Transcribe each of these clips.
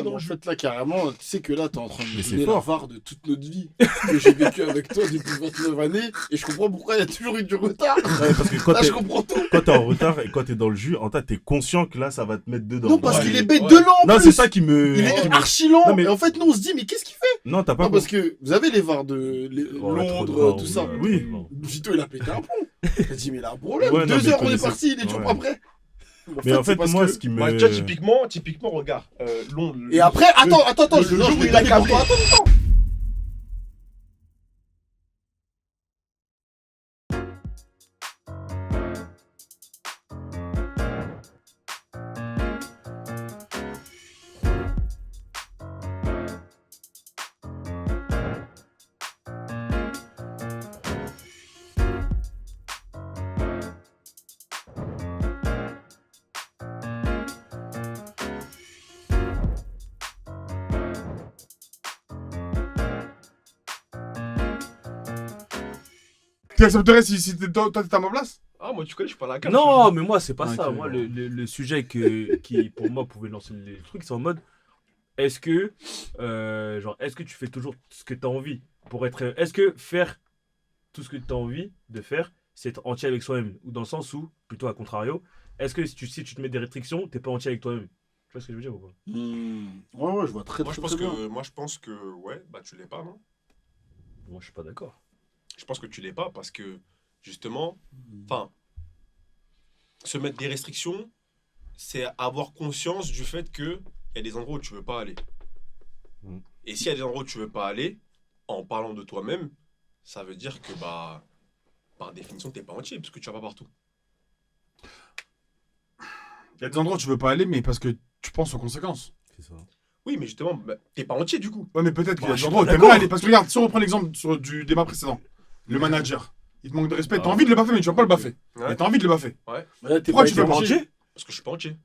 dans en le jeu. fait, là, carrément, tu sais que là, t'es en train de Mais me c'est donner la fort. VAR de toute notre vie que j'ai vécu avec toi depuis 29 années. Et je comprends pourquoi il y a toujours eu du retard. Ouais, parce que quand Là, t'es je comprends tout. quand t'es en retard et quand t'es dans le jus, en fait, t'es conscient que là, ça va te mettre dedans. Non, parce Ouais, qu'il est ouais. bête de lent en Non, plus. c'est ça qui me. Il est qui me- archi lent. Non, mais- Et en fait, nous, on se dit, mais qu'est-ce qu'il fait? Non, t'as pas Non, parce que vous avez les VAR de Oh, trop de Londres, VAR, tout ça. Oui. Vito, il a pété un plomb. Il a dit, mais il a un problème. Ouais, non, 2 mais heures, on est connaissez- parti, il est toujours ouais. pas prêt. Mais en c'est fait, parce moi, que- ce qui me. Bah, tu vois, typiquement, regarde. Et après, attends, le je jour où vais il a donner pour câblé. toi. Attends. Tu accepterais si toi t'étais à ma place? Ah, moi, tu connais, je suis pas la carte. Non, mais moi, c'est pas Ok, ça. Moi, bon. le sujet qui, pour moi, pouvait lancer les trucs, c'est en mode est-ce que, est-ce que tu fais toujours ce que tu as envie pour être. Est-ce que faire tout ce que tu as envie de faire, c'est être entier avec soi-même? Ou dans le sens où, plutôt à contrario, est-ce que si tu te mets des restrictions, t'es pas entier avec toi-même? Tu vois ce que je veux dire ou pas? Ouais, je vois très Moi, je très pense bien. que, ouais, bah, tu l'es pas, non? Moi, je suis pas d'accord. Je pense que tu l'es pas parce que, justement, enfin, se mettre des restrictions, c'est avoir conscience du fait qu'il y a des endroits où tu veux pas aller. Mm. Et s'il y a des endroits où tu veux pas aller, en parlant de toi-même, ça veut dire que, bah, par définition, t'es pas entier parce que tu vas pas partout. Il y a des endroits où tu veux pas aller, mais parce que tu penses aux conséquences. C'est ça. Oui, mais justement, bah, t'es pas entier du coup. Ouais, mais peut-être qu'il y a Bah, des je suis endroits où pas t'aimerais d'accord. aller. Parce que regarde, si on reprend l'exemple du débat précédent, le manager, il te manque de respect, t'as Ah. envie de le baffer, mais tu vas pas le baffer. Ouais. Mais t'as envie de le baffer. Mais là, t'es Pourquoi pas tu fais pas entier. Parce que je suis pas entier.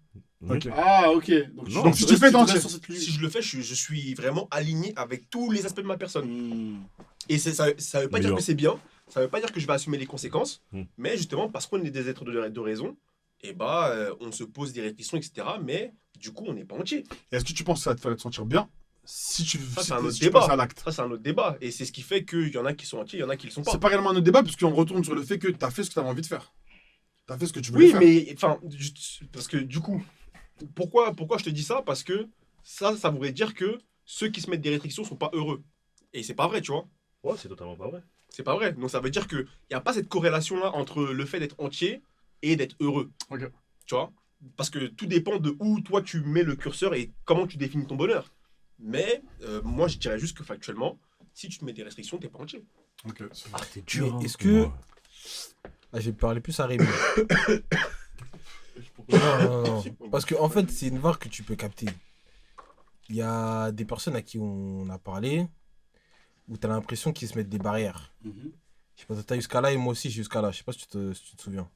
Ok. Ah, ok. Non, donc si tu fais, t'es entier. sur cette Si je le fais, je suis vraiment aligné avec tous les aspects de ma personne. Et ça veut pas dire Meilleur. que c'est bien, ça veut pas dire que je vais assumer les conséquences, Hmm. mais justement, parce qu'on est des êtres de raison, et bah, on se pose des restrictions, etc. Mais du coup, on n'est pas entier. Et est-ce que tu penses que ça va te faire te sentir bien si tu Ça, si c'est un t'es- autre si tu débat. passes à l'acte? Ça, c'est un autre débat. Et c'est ce qui fait qu'il y en a qui sont entiers, il y en a qui le sont pas. C'est pas réellement un autre débat, puisqu'on retourne sur le fait que t'as fait ce que t'avais envie de faire. T'as fait ce que tu voulais Oui, faire. mais enfin, parce que du coup, pourquoi je te dis ça? Parce que ça voudrait dire que ceux qui se mettent des restrictions sont pas heureux. Et c'est pas vrai, tu vois. Ouais, c'est totalement pas vrai. C'est pas vrai. Donc ça veut dire qu'il n'y a pas cette corrélation-là entre le fait d'être entier et d'être heureux. Ok. Tu vois? Parce que tout dépend de où toi tu mets le curseur et comment tu définis ton bonheur. Mais moi je dirais juste que factuellement, si tu te mets des restrictions, t'es pas entier. Ok. Ah, t'es Mais dur. est-ce que. Ouais. Ah, je vais parler plus à Rémi. Non. Parce que, en fait, c'est une VAR que tu peux capter. Il y a des personnes à qui on a parlé où tu as l'impression qu'ils se mettent des barrières. Je sais pas, t'as eu ce cas-là et moi aussi j'ai eu ce cas-là. Je sais pas si tu te souviens.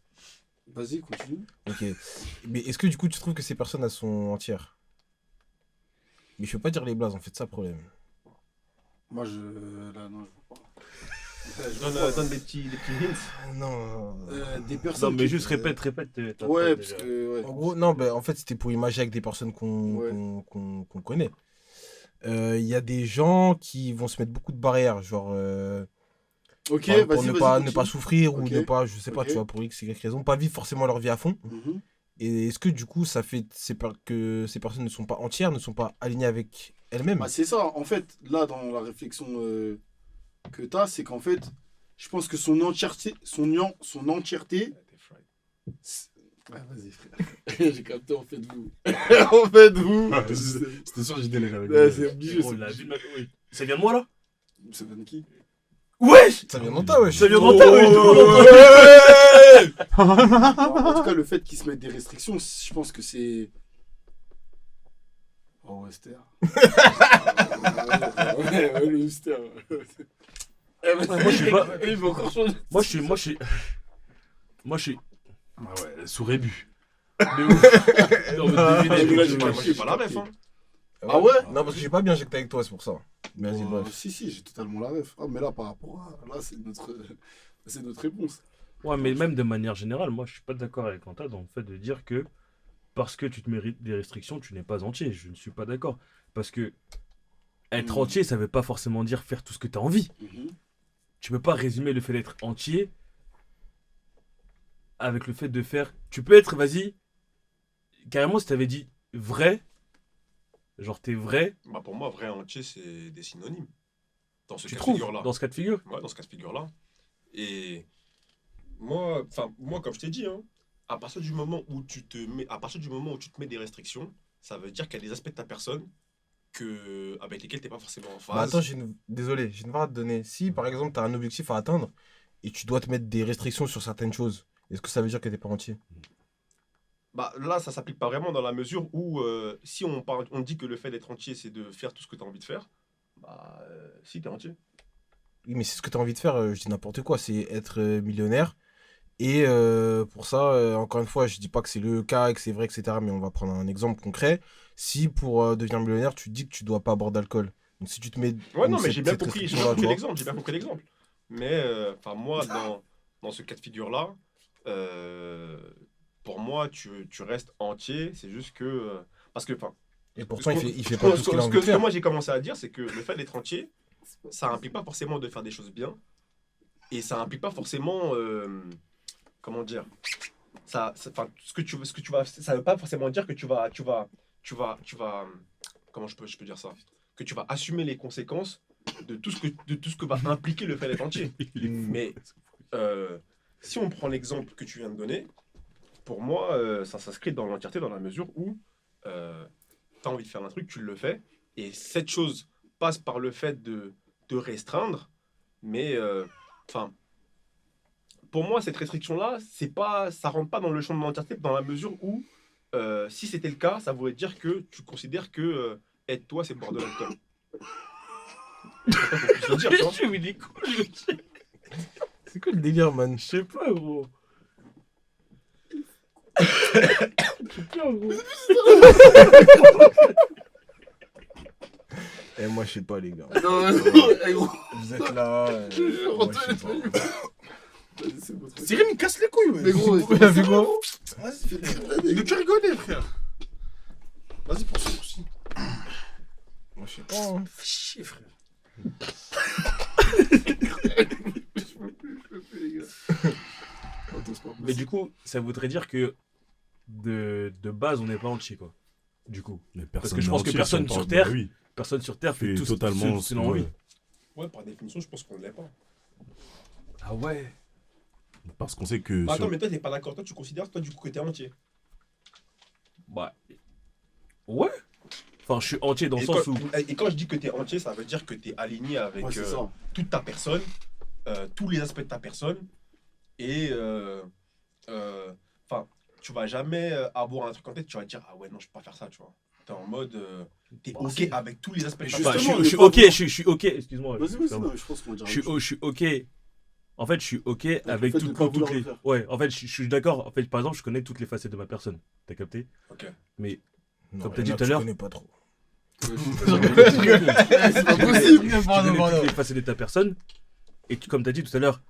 Vas-y, continue. Ok. Mais est-ce que du coup tu trouves que ces personnes elles sont entières? Mais je peux pas dire les blazes en fait, c'est ça le problème. Moi, là, non, je vois pas. Donne des petits hints. Non. Des personnes. Non, mais qui- juste répète ta Ouais, phrase, parce déjà. que. Ouais. En gros, non, ben, en fait c'était pour imaginer avec des personnes Ouais. qu'on connaît. Il y a des gens qui vont se mettre beaucoup de barrières, genre Ok, pour vas-y, ne vas-y. pas continue. souffrir ou Ok. ne pas, je sais pas, Ok. tu vois, pour X, Y raison, pas vivre forcément leur vie à fond. Mhm. Et est-ce que du coup ça fait que ces personnes ne sont pas entières, ne sont pas alignées avec elles-mêmes? Bah, c'est ça. En fait, là, dans la réflexion que tu as, c'est qu'en fait, je pense que son entièreté. Son entièreté. Ouais, vas-y, frère. J'ai capté, en fait, vous. En fait, vous. C'était sûr, j'ai déliré avec Ouais, lui. c'est obligé. Gros, la vie de ma- oui. Ça vient de moi là? Ça vient de qui? Wesh! Ça vient de toi, wesh. Ça vient de ta oui, En tout cas, le fait qu'ils se mettent des restrictions, je pense que c'est. Oh, Wester. Ouais, le Wester. Moi, je suis pas- Il va encore changer. Moi, je suis. Ah ouais, sous rébut. Mais ouf. Non, mais devinez, là, je- j'ai Moi, pas- j'ai pas la ref. Hein. Ah ouais? Non, parce que j'ai pas bien injecté avec toi, c'est pour ça. Mais vas-y, Oh, bref. si, j'ai totalement la ref. Ah, mais là, par rapport à. Là, c'est notre réponse. Ouais, mais même de manière générale, moi, je suis pas d'accord avec Anta dans le fait de dire que parce que tu te mérites des restrictions, tu n'es pas entier. Je ne suis pas d'accord. Parce que être entier, ça veut pas forcément dire faire tout ce que tu as envie. Tu peux pas résumer le fait d'être entier avec le fait de faire. Tu peux être, vas-y, carrément, si t'avais dit vrai, genre t'es vrai, Bah, pour moi, vrai entier, c'est des synonymes. Dans ce tu cas de trouves figure-là. dans ce cas de figure. Ouais, dans ce cas de figure-là. Et moi, comme je t'ai dit, hein, à partir du moment où tu te mets des restrictions, ça veut dire qu'il y a des aspects de ta personne avec lesquels tu n'es pas forcément en phase. Bah attends, désolé, j'ai une barre à te donner. Si par exemple tu as un objectif à atteindre et tu dois te mettre des restrictions sur certaines choses, est-ce que ça veut dire que t'es pas entier? Bah, là, ça s'applique pas vraiment dans la mesure où si on dit que le fait d'être entier, c'est de faire tout ce que tu as envie de faire, bah, si tu es entier. Oui, mais c'est ce que tu as envie de faire, je dis n'importe quoi, c'est être millionnaire. Et pour ça, encore une fois, je dis pas que c'est le cas et que c'est vrai, etc. Mais on va prendre un exemple concret. Si pour devenir millionnaire, tu dis que tu dois pas boire d'alcool. Donc si tu te mets. Ouais, non, mais cette- j'ai bien cette compris restriction-là, tu vois. l'exemple, j'ai bien compris l'exemple. Mais moi, dans ce cas de figure-là, pour moi, tu restes entier. C'est juste que. Parce que, enfin, Et pourtant, ce il fait qu'on- pas tout ce qu'il a ce envie que de faire. moi j'ai commencé à dire, c'est que le fait d'être entier, ça implique pas forcément de faire des choses bien. Et ça implique pas forcément. Comment dire ce que tu vas. Ça veut pas forcément dire que tu vas. Comment je peux dire ça? Que tu vas assumer les conséquences de tout ce que va impliquer le fait d'être entier. Mais si on prend l'exemple que tu viens de donner, pour moi, ça s'inscrit dans l'entièreté dans la mesure où tu as envie de faire un truc, tu le fais. Et cette chose passe par le fait de te restreindre. Mais, pour moi, cette restriction-là, ça rentre pas dans le champ de l'entièreté dans la mesure où, si c'était le cas, ça voudrait dire que tu considères que être toi, c'est boire de l'alcool. Je veux dire, tu vois. C'est quoi le délire, man? Je sais pas, gros. Je sais pas, gros. Eh, moi, je sais pas, les gars. Non, non, eh, gros. Vous êtes là. Moi, je sais pas. Vas-y, c'est bon, Cyril, il me casse les couilles, Mais gros, Il a fait quoi? vas-y, fais De que rigoler, frère. Vas-y, poursuis. Moi, je sais pas. Hein. Fais chier, frère. Mais du coup, ça voudrait dire que de base, on n'est pas entier, quoi. Du coup. Mais Parce que personne je n'est pense que entier, personne si on sur parle- Terre- bah oui, Personne sur Terre fait fait tout totalement ce qu'il a envie. ouais. Ouais, par définition, je pense qu'on ne l'est pas. Ah ouais. Parce qu'on sait que. Attends, sur- mais toi, t'es pas d'accord. Toi, tu considères, toi, du coup, que t'es entier. Bah. Ouais. Enfin, je suis entier dans le Et sens quand, où. et quand je dis que t'es entier, ça veut dire que t'es aligné avec Ouais, c'est ça. toute ta personne, tous les aspects de ta personne. Et tu vas jamais avoir un truc en tête, tu vas te dire, ah ouais, non, je peux pas faire ça, tu vois. T'es en mode, t'es Bah, ok si. avec tous les aspects de ta Justement, Bah, personne. je suis mais ok, pas je suis ok, excuse-moi. Vas-y, vas-y, Pardon. non, je pense qu'on va dire. Je suis ok. En fait, je suis ok avec fait de pas vouloir toutes le les. faire. Ouais, en fait, je suis d'accord. En fait, par exemple, je connais toutes les facettes de ma personne. T'as capté? Ok. Mais Non, Comme t'as il y dit en a tout à que l'heure. Je connais pas trop. C'est pas tu possible. connais toutes les facettes de ta personne. Et comme t'as dit tout à l'heure,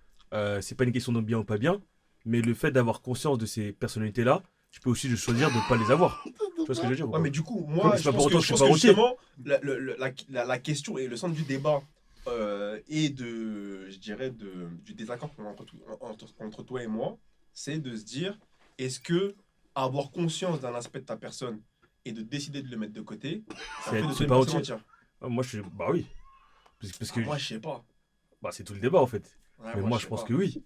c'est pas une question de bien ou pas bien, mais le fait d'avoir conscience de ces personnalités-là, tu peux aussi choisir de ne pas les avoir. Tu vois ce que je veux dire ou Ouais, pas? mais du coup, Comme moi, c'est je pas pense pour que, autant que je je pense suis que pas entier. justement, la question et le centre du débat et je dirais, du désaccord qu'on a entre toi et moi, c'est de se dire, est-ce que avoir conscience d'un aspect de ta personne et de décider de le mettre de côté, ça C'est fait de c'est toi une pas personne entier. entière? Moi, je suis. Bah oui. Parce que. Moi, je sais pas. Bah, c'est tout le débat en fait. Ouais, Mais moi, sais je pense pas. que oui.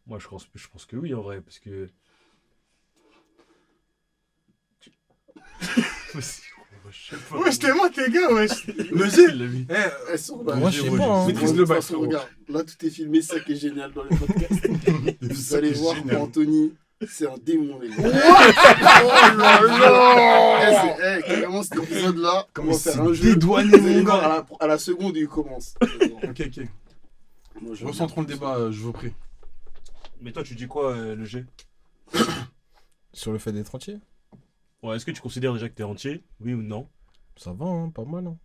Moi, je pense que oui en vrai. Parce que. Wesh, t'es moi, tes gars, wesh. Le G, il l'a mis. Elles sont là. Moi, je sais pas. Hein. Maîtrise De le toute bac, façon, frérot. regarde, là tout est filmé, c'est ça qui est génial dans les podcasts. Vous allez voir Anthony, c'est un démon, les gars. Oh là là. Carrément, cet épisode-là, on va faire un jeu. dédouané, Vous allez mon voir gars. à la seconde où il commence. Ok, ok. Moi, je Recentrons le débat, je vous prie. Mais toi, tu dis quoi, le G? Sur le fait d'être entier, Ouais, est-ce que tu considères déjà que t'es entier? Oui ou non? ça va, hein, pas mal. Hein.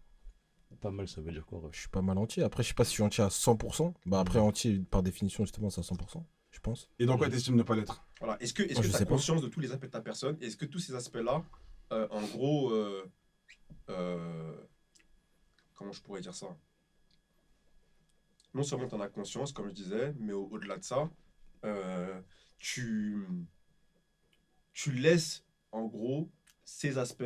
Pas mal, ça veut dire quoi? Je suis pas mal entier. Après, je sais pas si je suis entier à 100%. Bah, après, entier, par définition, justement, c'est à 100%, je pense. Et dans quoi t'estimes ne pas l'être? Voilà. Est-ce que Moi, je tu as sais pas. conscience de tous les aspects de ta personne? Est-ce que tous ces aspects-là en gros, comment je pourrais dire ça? Non seulement tu en as conscience, comme je disais, mais au-delà de ça, tu laisses, en gros, ces aspects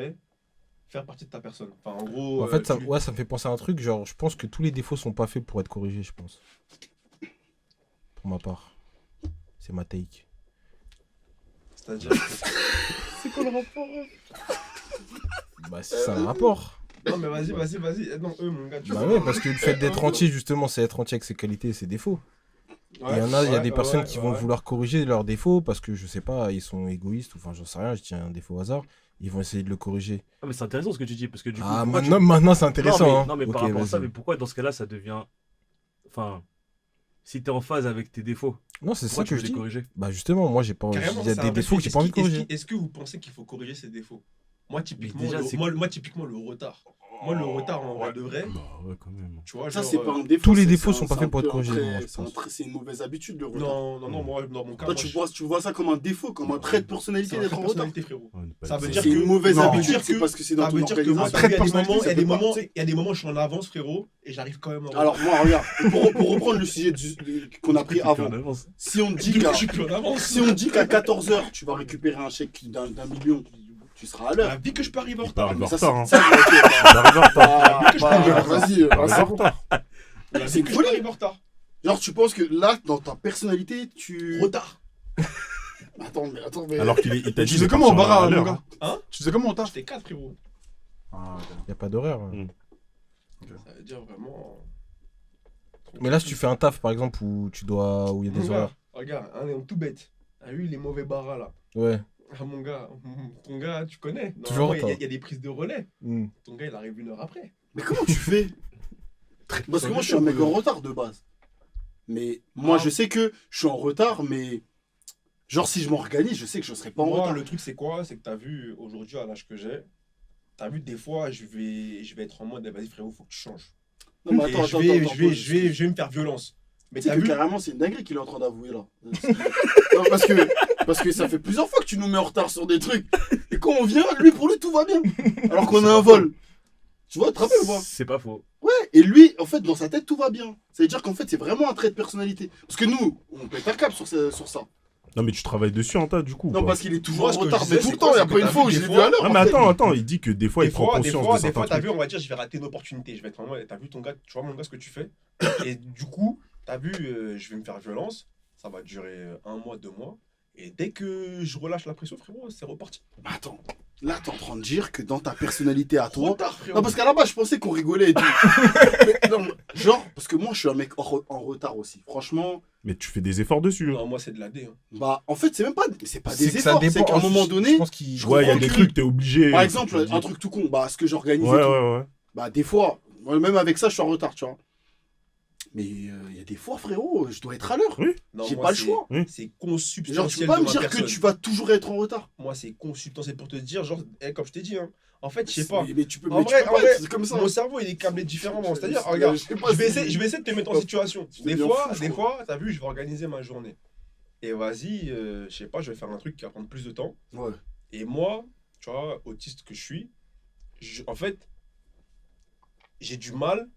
faire partie de ta personne. Enfin, en gros, En fait, ça, tu- ouais, ça me fait penser à un truc, genre, je pense que tous les défauts sont pas faits pour être corrigés, je pense. Pour ma part. C'est ma take. c'est-à-dire... C'est quoi le rapport? Bah, c'est ça le rapport. Non, mais vas-y. Non, mon gars, tu Bah vois. ouais, parce que le fait d'être entier, justement, c'est être entier avec ses qualités et ses défauts. Il y en a, il y a des personnes qui vont vouloir corriger leurs défauts parce que, je sais pas, ils sont égoïstes ou enfin, j'en sais rien, je tiens un défaut au hasard. Ils vont essayer de le corriger. Ah, mais c'est intéressant ce que tu dis, parce que du coup. Ah, pourquoi maintenant c'est intéressant. Non, mais, hein. non, mais Ok, par rapport à ça, vas-y. mais pourquoi dans ce cas-là ça devient. Enfin. Si t'es en phase avec tes défauts, Non, c'est pourquoi ça tu que veux je les dis. corriger? Bah, justement, moi, j'ai pas. Carrément, Il y a c'est des un vrai défauts que truc. j'ai pas envie de corriger. Est-ce que vous pensez qu'il faut corriger ces défauts? Moi, typiquement, déjà, c'est- moi, typiquement, le retard. Moi, le retard, en vrai de vrai, Bah ouais, quand même. tu vois, Ça, genre, c'est pas un défaut. tous les c'est- défauts c'est sont un- pas c'est faits un pour être peu un corrigés, trait- moi, je c'est un pense. trait- c'est une mauvaise habitude, le retard. Non, moi, dans mon cas, Toi, moi, tu vois ça comme un défaut, comme un trait de personnalité c'est d'être en retard. personnalité, frérot. On est pas Ça veut d'accord. dire C'est que une mauvaise non, habitude, dire c'est que- parce que c'est dans Ça ton veut dire que moi, organisation. il y a des personnalité, moments, ça peut pas- il y a des moments, je suis en avance, frérot, et j'arrive quand même en Alors, moi, regarde, pour reprendre le sujet qu'on a pris T'es plus avant, en avance. si on dit Du coup, qu'à je suis plus en avance. si on dit qu'à 14h, tu vas récupérer un chèque d'un million, tu seras à l'heure. La vie que je peux arriver en Il peut retard. arriver en Ça, retard. hein. c'est- ça, ok, Il arrive en retard. vas-y, Il arrive c'est en bon. retard. La c'est vie que je folie. peux arriver en retard. Genre, tu penses que là, dans ta personnalité, tu. Retard. Attends, mais. Alors qu'il il t'a dit. Tu faisais il est comment au parti bar, à mon l'heure, gars? Hein? Tu faisais comment au taf? J'étais 4, frérot. Ah, ok. Y a pas d'horaire. Mm. Ça veut dire vraiment. Mais là, si tu fais un taf, par exemple, où tu dois. Où il y a Mon des gars, horaires. regarde, un homme tout bête. T'as vu les mauvais barras là? Ouais. Ah, mon gars, ton gars, tu connais. Toujours Normalement, en il y a des prises de relais. Mm. Ton gars, il arrive 1 heure après. Mais comment tu fais? Parce que moi, je suis un mec en retard de base. Mais moi, je sais que je suis en retard, mais. Genre, si je m'organise, je sais que je serai pas en Moi, retard. le truc, c'est quoi? C'est que t'as vu, aujourd'hui, à l'âge que j'ai, t'as vu, des fois, je vais être en mode, eh, vas-y, frérot, faut que tu changes. Non, mais Et attends, je vais me faire violence. Mais Tu sais t'as que vu? carrément, c'est une dinguerie qu'il est en train d'avouer là. Non, parce que ça fait plusieurs fois que tu nous mets en retard sur des trucs. Et quand on vient, lui, pour lui, tout va bien. Alors qu'on a un vol. Tu vois, tu te rappelles ou pas? C'est pas faux. Ouais, et lui, en fait, dans sa tête, tout va bien. Ça veut dire qu'en fait, c'est vraiment un trait de personnalité. Parce que nous, on pète un câble sur ça. Non, mais tu travailles dessus, Anta, du coup. Non, quoi. parce qu'il est toujours Moi, en ce que retard. je Mais disais, tout c'est le temps, quoi, il n'y a c'est pas que une t'as fois où vu je des l'ai vu fois- à l'heure. Non, mais en fait. attends, il dit que des fois, il prend conscience de des certains fois, t'as trucs. vu, on va dire, je vais rater une opportunité. Je vais être en mode, t'as vu ton gars, tu vois mon gars, ce que tu fais. Et du coup, t'as vu, je vais me faire violence. Ça va durer 1 mois, 2 mois. Et dès que je relâche la pression, frérot, c'est reparti. Mais attends, là, t'es en train de dire que dans ta personnalité à toi. Retard, frérot. Non, parce qu'à la base, je pensais qu'on rigolait et tout. Mais non, genre, parce que moi, je suis un mec en retard aussi. Franchement, Mais tu fais des efforts dessus. Non, moi, c'est de la D. Hein. bah, en fait, c'est même pas, c'est pas C'est des que ça efforts. C'est dépend. qu'à un moment Je donné, pense qu'il. je Ouais, il y a comprends des que- trucs, t'es obligé. par faut exemple, que tu le un dises. truc tout con, bah, ce que j'organise Ouais, et tout. ouais, ouais. Bah, des fois, moi, même avec ça, je suis en retard, tu vois. Mais il y a des fois, frérot, je dois être à l'heure. Non, J'ai moi, pas le c'est- choix. Oui. C'est consubstantiel. Genre, tu peux pas de me ma dire personne. que tu vas toujours être en retard. Moi, c'est consubstantiel pour te dire, genre, comme je t'ai dit, hein. En fait, je sais pas. Mais tu peux, En mais tu vrai, peux en pas vrai, être comme ça. Mon cerveau, il est câblé différemment. C'est-à-dire, Je- regarde, je sais pas je vais si- essayer de te mettre en situation. Je Des deviens fois, fou, je crois. t'as vu, je vais organiser ma journée. Et vas-y, je sais pas, je vais faire un truc qui va prendre plus de temps. Ouais. Et moi, tu vois, autiste que je suis, en fait, j'ai du mal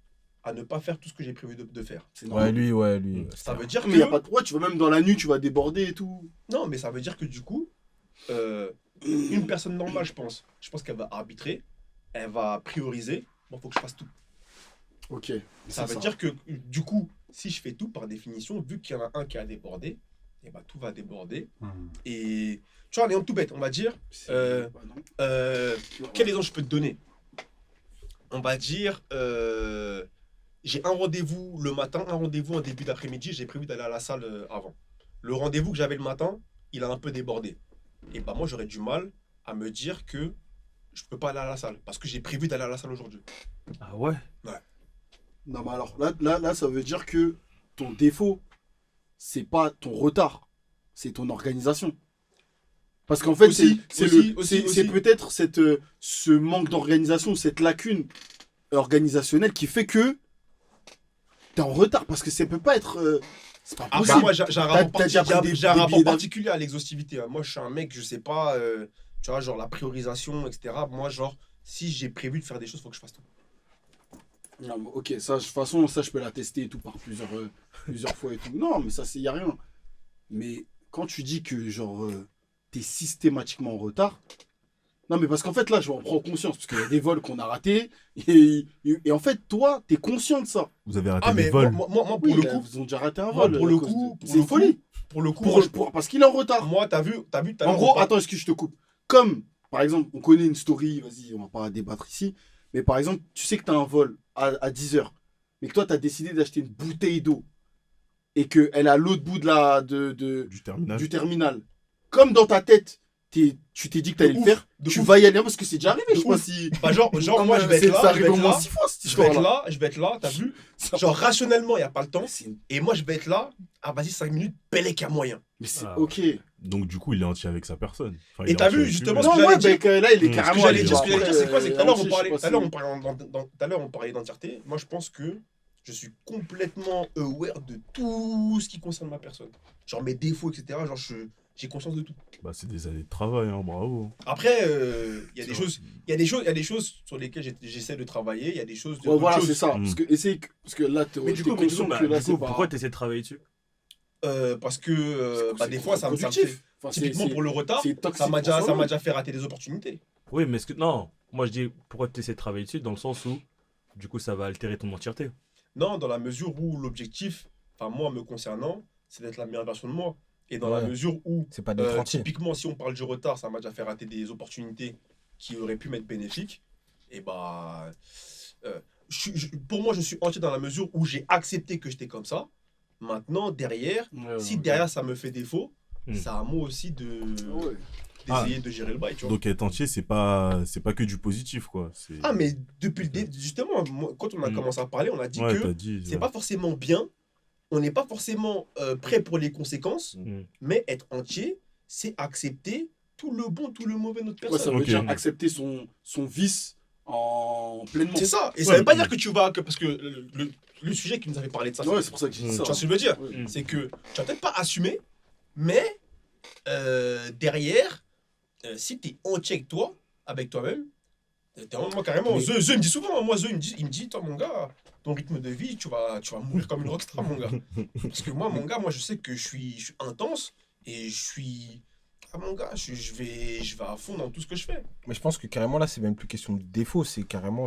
à ne pas faire tout ce que j'ai prévu de faire. C'est normal. Ouais, lui. Ça veut dire Mais y a que... pas de ouais, tu vois, même dans la nuit, tu vas déborder et tout. Non, mais ça veut dire que du coup, une personne normale, je pense qu'elle va arbitrer, elle va prioriser. Bon, faut que je fasse tout. Ok. Ça veut dire que du coup, si je fais tout, par définition, vu qu'il y en a un qui a débordé, et bah, tout va déborder. Et tu vois, en tout bête, on va dire, Bah, non. quel exemple je peux te donner? On va dire, j'ai un rendez-vous le matin, un rendez-vous en début d'après-midi, j'ai prévu d'aller à la salle avant. Le rendez-vous que j'avais le matin, il a un peu débordé. Et bah moi, j'aurais du mal à me dire que je peux pas aller à la salle, parce que j'ai prévu d'aller à la salle aujourd'hui. Ah ouais? Non, mais alors, là, ça veut dire que ton défaut, c'est pas ton retard, c'est ton organisation. Parce qu'en fait, Aussi, c'est peut-être ce manque d'organisation, cette lacune organisationnelle qui fait que t'es en retard. Parce que ça peut pas être. C'est pas Après, possible. moi, j'ai un rapport, T'as déjà pris des j'ai un rapport billets d'avion. particulier à l'exhaustivité. Hein. Moi, je suis un mec, je sais pas, Tu vois, genre la priorisation, etc. Moi, genre, si j'ai prévu de faire des choses, il faut que je fasse tout. Non, mais ok, ça, de toute façon, ça, je peux la tester et tout par plusieurs fois et tout. Non, mais ça, il n'y a rien. Mais quand tu dis que, genre, t'es systématiquement en retard, non, mais parce qu'en fait, là, je vais en prendre conscience, parce qu'il y a des vols qu'on a ratés, et en fait, toi, t'es conscient de ça. Vous avez raté Ah, des mais vols. moi, pour Oui, le là, coup, ils ont déjà raté un moi, vol. pour à le cause coup, de- c'est folie. pour le coup, Parce qu'il est en retard. moi, t'as vu, tout à En l'heure, gros, on parle- attends, excuse, je te coupe. Comme, par exemple, on connaît une story, vas-y, on va pas débattre ici, mais par exemple, tu sais que tu as un vol à 10h, mais que toi, tu as décidé d'acheter une bouteille d'eau et qu'elle est à l'autre bout Du terminal. du terminal. Comme dans ta tête, tu t'es dit que tu allais De le ouf, faire, de tu ouf. vas y aller parce que c'est déjà arrivé, De je sais pas ouf. si. Bah, genre moi, je vais être Ça là, je arrive vais au être moins là, 6 fois cette je vais être histoire-là. là, je vais être là, t'as vu? Ça- Genre, rationnellement, il n'y a pas le temps. Mais c'est- Et moi, je vais être là, ah, vas-y, 5 minutes, belle qu'il y a moyen. Mais c'est Ah. ok. Donc, du coup, il est entier avec sa personne. Enfin, il Et est t'as entier vu, avec justement, lui-même. ce que Non, j'allais ouais, dire- bah, que là, il est Ce que carrément. Ce que dire, j'allais dire, c'est quoi? C'est que tout à l'heure, on parlait, entier, tout à l'heure, on parlait d'entièreté. Moi, je pense que je suis complètement aware de tout ce qui concerne ma personne. Genre mes défauts, etc. Genre, j'ai conscience de tout. Bah, c'est des années de travail, hein, bravo. Après, il y a des C'est choses, il y a des choses sur lesquelles j'essaie de travailler. Il y a des choses. Ouais, d'autres voilà, choses. c'est ça. Mm. Parce que là, t'es Mais du t'es coup, conscient que là, c'est pas. pourquoi tu essaies de travailler dessus? Parce que C'est des fois, ça me fait. Enfin, Typiquement pour le retard, c'est toxique ça m'a pour soi-même. déjà fait rater des opportunités. Oui, mais est-ce que. Non, moi je dis pourquoi tu essaies de travailler dessus dans le sens où, du coup, ça va altérer ton entièreté. Non, dans la mesure où l'objectif, enfin moi me concernant, c'est d'être la meilleure version de moi. Et dans la Ouais. mesure où, C'est pas d'être entier. typiquement, si on parle du retard, ça m'a déjà fait rater des opportunités qui auraient pu m'être bénéfiques. Et bah, pour moi, je suis entier dans la mesure où j'ai accepté que j'étais comme ça. Maintenant, derrière, Ouais, si ouais. derrière ça me fait défaut, Mm. c'est à moi aussi Ouais. d'essayer de gérer le bail, tu vois. Donc, être entier, c'est pas que du positif, quoi. C'est- Ah, mais depuis le début, justement, quand on a Mm. commencé à parler, on a dit Ouais, que t'as dit. c'est ouais. pas forcément bien, on n'est pas forcément prêt pour les conséquences, Mm. mais être entier, c'est accepter tout le bon, tout le mauvais de notre Ouais, ça personne. veut Ok. dire accepter son vice en pleinement. C'est ça. Et ça Ouais. veut pas dire que tu vas. Parce que le sujet qui nous avait parlé de ça, Ouais, c'est pour ça que j'ai dit Mm. ça. tu vois ce que je veux dire, Ouais. c'est que tu vas peut-être pas assumer, mais derrière, si tu es entier avec toi, avec toi-même, moi carrément, Mais- Zeu il me dit souvent, moi Zeu il me dit, toi mon gars, ton rythme de vie, tu vas mourir comme une rockstar mon gars. Parce que moi mon gars, moi je sais que je suis intense et je suis... Ah mon gars, je vais à fond dans tout ce que je fais. Mais je pense que carrément là, c'est même plus question de défaut, c'est carrément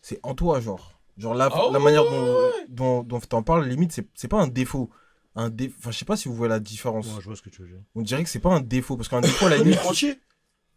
c'est en toi, genre. Genre la Ah ouais, manière ouais, dont t'en parles, limite, c'est pas un défaut. Enfin, je sais pas si vous voyez la différence. Ouais, je vois ce que tu veux dire. On dirait que c'est pas un défaut, parce qu'un défaut, à la Mais limite. entier.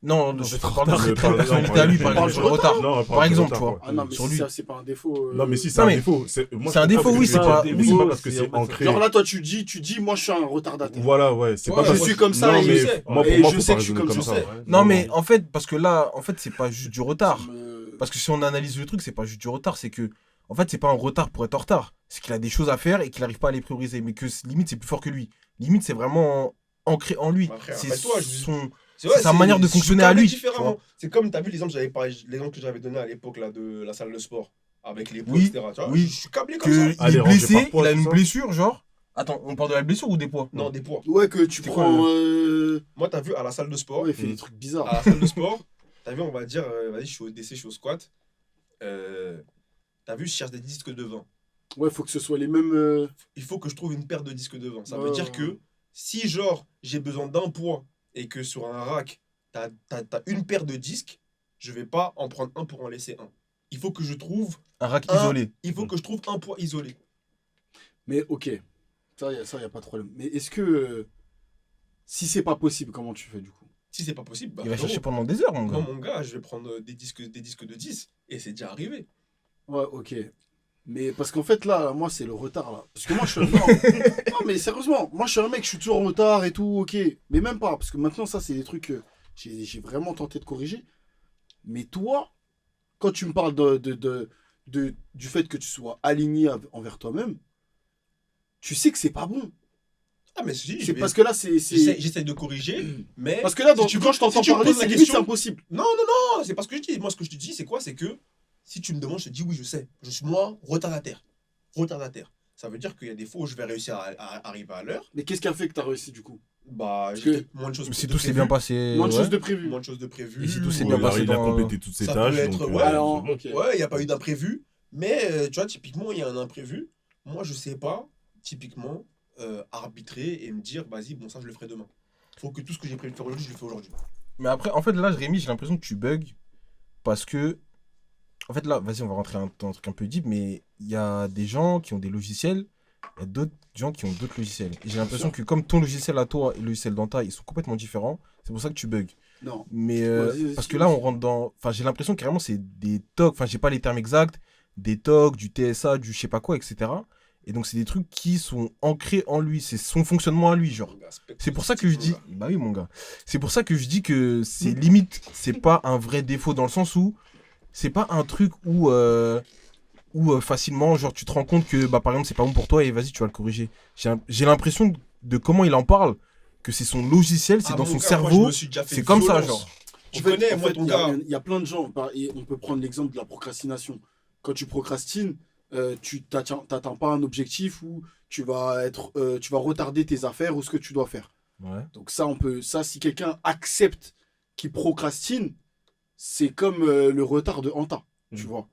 Non, je te parle retard, de mais par personnalité à lui, par exemple, exemple, sur le retard. Non, Par exemple, tu retard, vois. quoi. Ah non, mais Sur si lui. ça, c'est pas un défaut. Non, mais si, c'est Non, un mais défaut. Moi, c'est je un comprends défaut, que oui, tu c'est dis, pas- mais oui. c'est pas parce que C'est- c'est ancré. Genre là, toi, tu dis, moi, je suis un retardataire. Voilà, ouais. C'est Ouais, pas ouais, parce je que- suis comme ça Non, et mais je sais. moi, Et pour moi, je faut sais pas que je suis raisonner comme comme ça. ça. Non, mais en fait, parce que là, en fait, c'est pas juste du retard. Ça me- Parce que si on analyse le truc, c'est pas juste du retard, c'est que, en fait, c'est pas un retard pour être en retard. C'est qu'il a des choses à faire et qu'il n'arrive pas à les prioriser. Mais que limite, c'est plus fort que lui. Limite, c'est vraiment ancré en lui. Bah, frère, C'est rappelle-toi, je- son. C'est vrai, sa manière de je fonctionner cadre à lui, différemment. tu vois. C'est comme, tu as vu l'exemple que j'avais donné à l'époque là, de la salle de sport, avec les poids, Oui, etc. Tu vois, oui. je suis câblé comme Que ça. Allez, il est rangé blessé, par poids, il a tout une ça. blessure, genre. Attends, on parle de la blessure ou des poids Non, des poids. Ouais, que tu C'est prends. quoi, Moi, tu as vu à la salle de sport, Ouais, il fait des trucs bizarres. à la salle de sport, tu as vu, on va dire, vas-y, je suis au DC, je suis au squat. Tu as vu, je cherche des disques de vin. Ouais, faut que ce soit les mêmes. Il faut que je trouve une paire de disques de vin. Ça Ouais, veut dire ouais, que ouais. si, genre, j'ai besoin d'un poids et que sur un rack, t'as une paire de disques, je vais pas en prendre un pour en laisser un. Il faut que je trouve Un rack Un- isolé. Il faut que je trouve un poids isolé. Mais ok, ça, y a pas de problème. Mais est-ce que. Si c'est pas possible, comment tu fais du coup? Si c'est pas possible, bah, Il va frérot, chercher pendant des heures, mon moi, gars. mon gars, je vais prendre des disques de 10 et c'est déjà arrivé. Ouais, ok. Mais parce qu'en fait, là, moi, c'est le retard, là. Parce que moi, je suis. Non, mais sérieusement, moi, je suis un mec, je suis toujours en retard et tout, ok. Mais même pas, parce que maintenant, ça, c'est des trucs que j'ai vraiment tenté de corriger. Mais toi, quand tu me parles du fait que tu sois aligné envers toi-même, tu sais que c'est pas bon. Ah, mais si, C'est parce que là, c'est. j'essaie de corriger, mais. Parce que là, Si tu quand me- je t'entends si tu me parler, poses la c'est limite, question- c'est impossible. Non, c'est pas ce que je dis. Moi, ce que je te dis, c'est quoi? C'est que si tu me demandes, je te dis oui, je sais. Je suis moi, retardataire. Retardataire. Ça veut dire qu'il y a des fois où je vais réussir à arriver à l'heure. Mais qu'est-ce qui a fait que tu as réussi du coup? Bah, Parce que moins de choses Si de tout s'est prévues, bien passé. Moins de ouais. choses de prévues. Moins de choses de prévues. Et si tout s'est ou, bien il a, passé il a dans- complété toutes ses ça tâches. peut être, donc, ouais, alors, c'est bon. ok. Ouais, il n'y a pas eu d'imprévu. Mais tu vois, typiquement, il y a un imprévu. Moi, je sais pas, typiquement, arbitrer et me dire, vas-y, bon, ça, je le ferai demain. Faut que tout ce que j'ai prévu de faire aujourd'hui, je le fais aujourd'hui. Mais après, en fait, là, Rémi, j'ai l'impression que tu bugs parce que. En fait, là, vas-y, on va rentrer dans un truc un peu deep, mais il y a des gens qui ont des logiciels, il y a d'autres gens qui ont d'autres logiciels. Et j'ai l'impression que comme ton logiciel à toi et le logiciel d'Anta, ils sont complètement différents, c'est pour ça que tu bugs. Non. Mais Vas-y, parce que là, on rentre dans. Enfin, j'ai l'impression que carrément, c'est des TOC, enfin, j'ai pas les termes exacts, des TOC, du TSA, du je sais pas quoi, etc. Et donc, c'est des trucs qui sont ancrés en lui, c'est son fonctionnement à lui, genre. Mon gars, C'est pour ça que je dis. mon gars. Bah oui, mon gars. C'est pour ça que je dis que c'est limite, c'est pas un vrai défaut dans le sens où c'est pas un truc où, facilement, genre, tu te rends compte que, bah, par exemple, c'est pas bon pour toi et vas-y, tu vas le corriger. J'ai l'impression de comment il en parle, que c'est son logiciel, c'est Ah, dans mon son gars, moi, je cerveau. me suis déjà fait C'est comme ça, violence. genre. Tu En fait, connais, en moi, fait, ton il y a- gars. Il y a plein de gens, et on peut prendre l'exemple de la procrastination. Quand tu procrastines, tu t'atteins pas un objectif où tu vas retarder tes affaires ou ce que tu dois faire. Ouais. Donc ça, si quelqu'un accepte qu'il procrastine, c'est comme le retard de Anta, tu vois.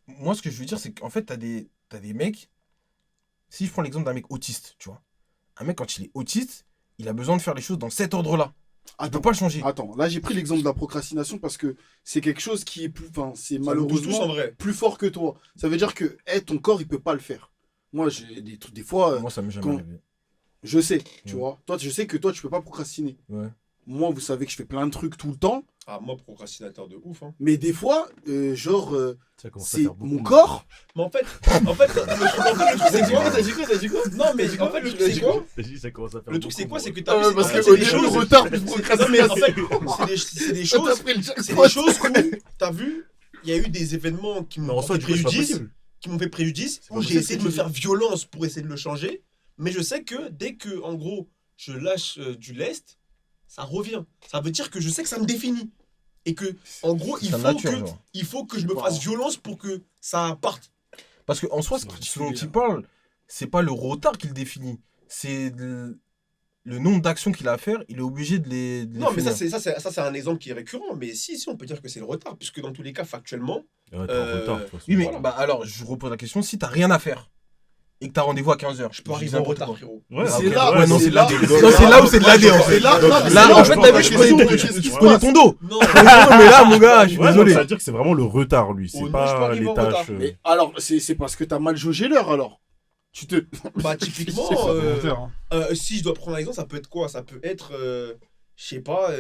Moi, ce que je veux dire, c'est qu'en fait, t'as des mecs. Si je prends l'exemple d'un mec autiste, tu vois. Un mec, quand il est autiste, il a besoin de faire les choses dans cet ordre-là. Il peut pas le changer. Attends, là j'ai pris l'exemple de la procrastination parce que c'est quelque chose qui est plus, enfin, c'est Ça nous touche tous, en malheureusement vrai. plus fort que toi. Ça veut dire que ton corps il peut pas le faire. Moi j'ai des trucs, des fois, Moi, ça m'est jamais quand- arrivé. je sais, tu Ouais. vois. Toi, je sais que toi tu peux pas procrastiner. Ouais. Moi, vous savez que je fais plein de trucs tout le temps, Ah, moi, procrastinateur de ouf. Hein. mais des fois, Ça commence à c'est faire beaucoup. mon corps. Mais en fait, le truc, c'est quoi T'as dit quoi, t'as dit quoi? Non, mais en fait, le truc, c'est quoi T'as dit, ça commence à faire Le truc, c'est beaucoup, quoi moi. C'est que t'as vu, Parce en que fait, c'est au des début, choses. retard plus Non, mais en procrastination. fait, c'est des choses. C'est des choses où, t'as vu, il y a eu des événements qui Mais m'ont en soi, fait du coup, c'est pas préjudice, possible. qui m'ont fait préjudice, C'est où pas j'ai possible, essayé de ce me que tu faire violence pour essayer de le changer, mais je sais que dès que, en gros, je lâche du lest, ça revient. Ça veut dire que je sais que ça me définit. Et que, en gros, C'est sa nature, genre. il faut que je me fasse violence pour que ça parte. Parce qu'en soi, ce dont il parle, c'est pas le retard qu'il définit. C'est le nombre d'actions qu'il a à faire, il est obligé de les Non, mais finir. ça, c'est un exemple qui est récurrent. Mais si, on peut dire que c'est le retard, puisque dans tous les cas, factuellement, Ouais, t'es en retard, de toute façon. Oui, mais Voilà. bah alors, je repose la question. Si t'as rien à faire et que t'as rendez-vous à 15h, je peux arriver en retard, frérot. Ouais, C'est ok, là, ouais, non, c'est c'est là. là. Non, c'est là où c'est de l'AD en fait. C'est là, Donc, non, mais Là, c'est en fait, t'as vu, je je connais ton, qu'est-ce qui se je connais passe ton dos. Non, Mais là, mon gars, je suis Ouais, donc, désolé. ça veut dire que c'est vraiment le retard, lui. Oh C'est non, je peux pas arriver les en retard. tâches. Mais alors, c'est parce que t'as mal jaugé l'heure alors. Tu te. bah typiquement, C'est volontaire, hein. si je dois prendre un exemple, ça peut être quoi? Ça peut être, je sais pas,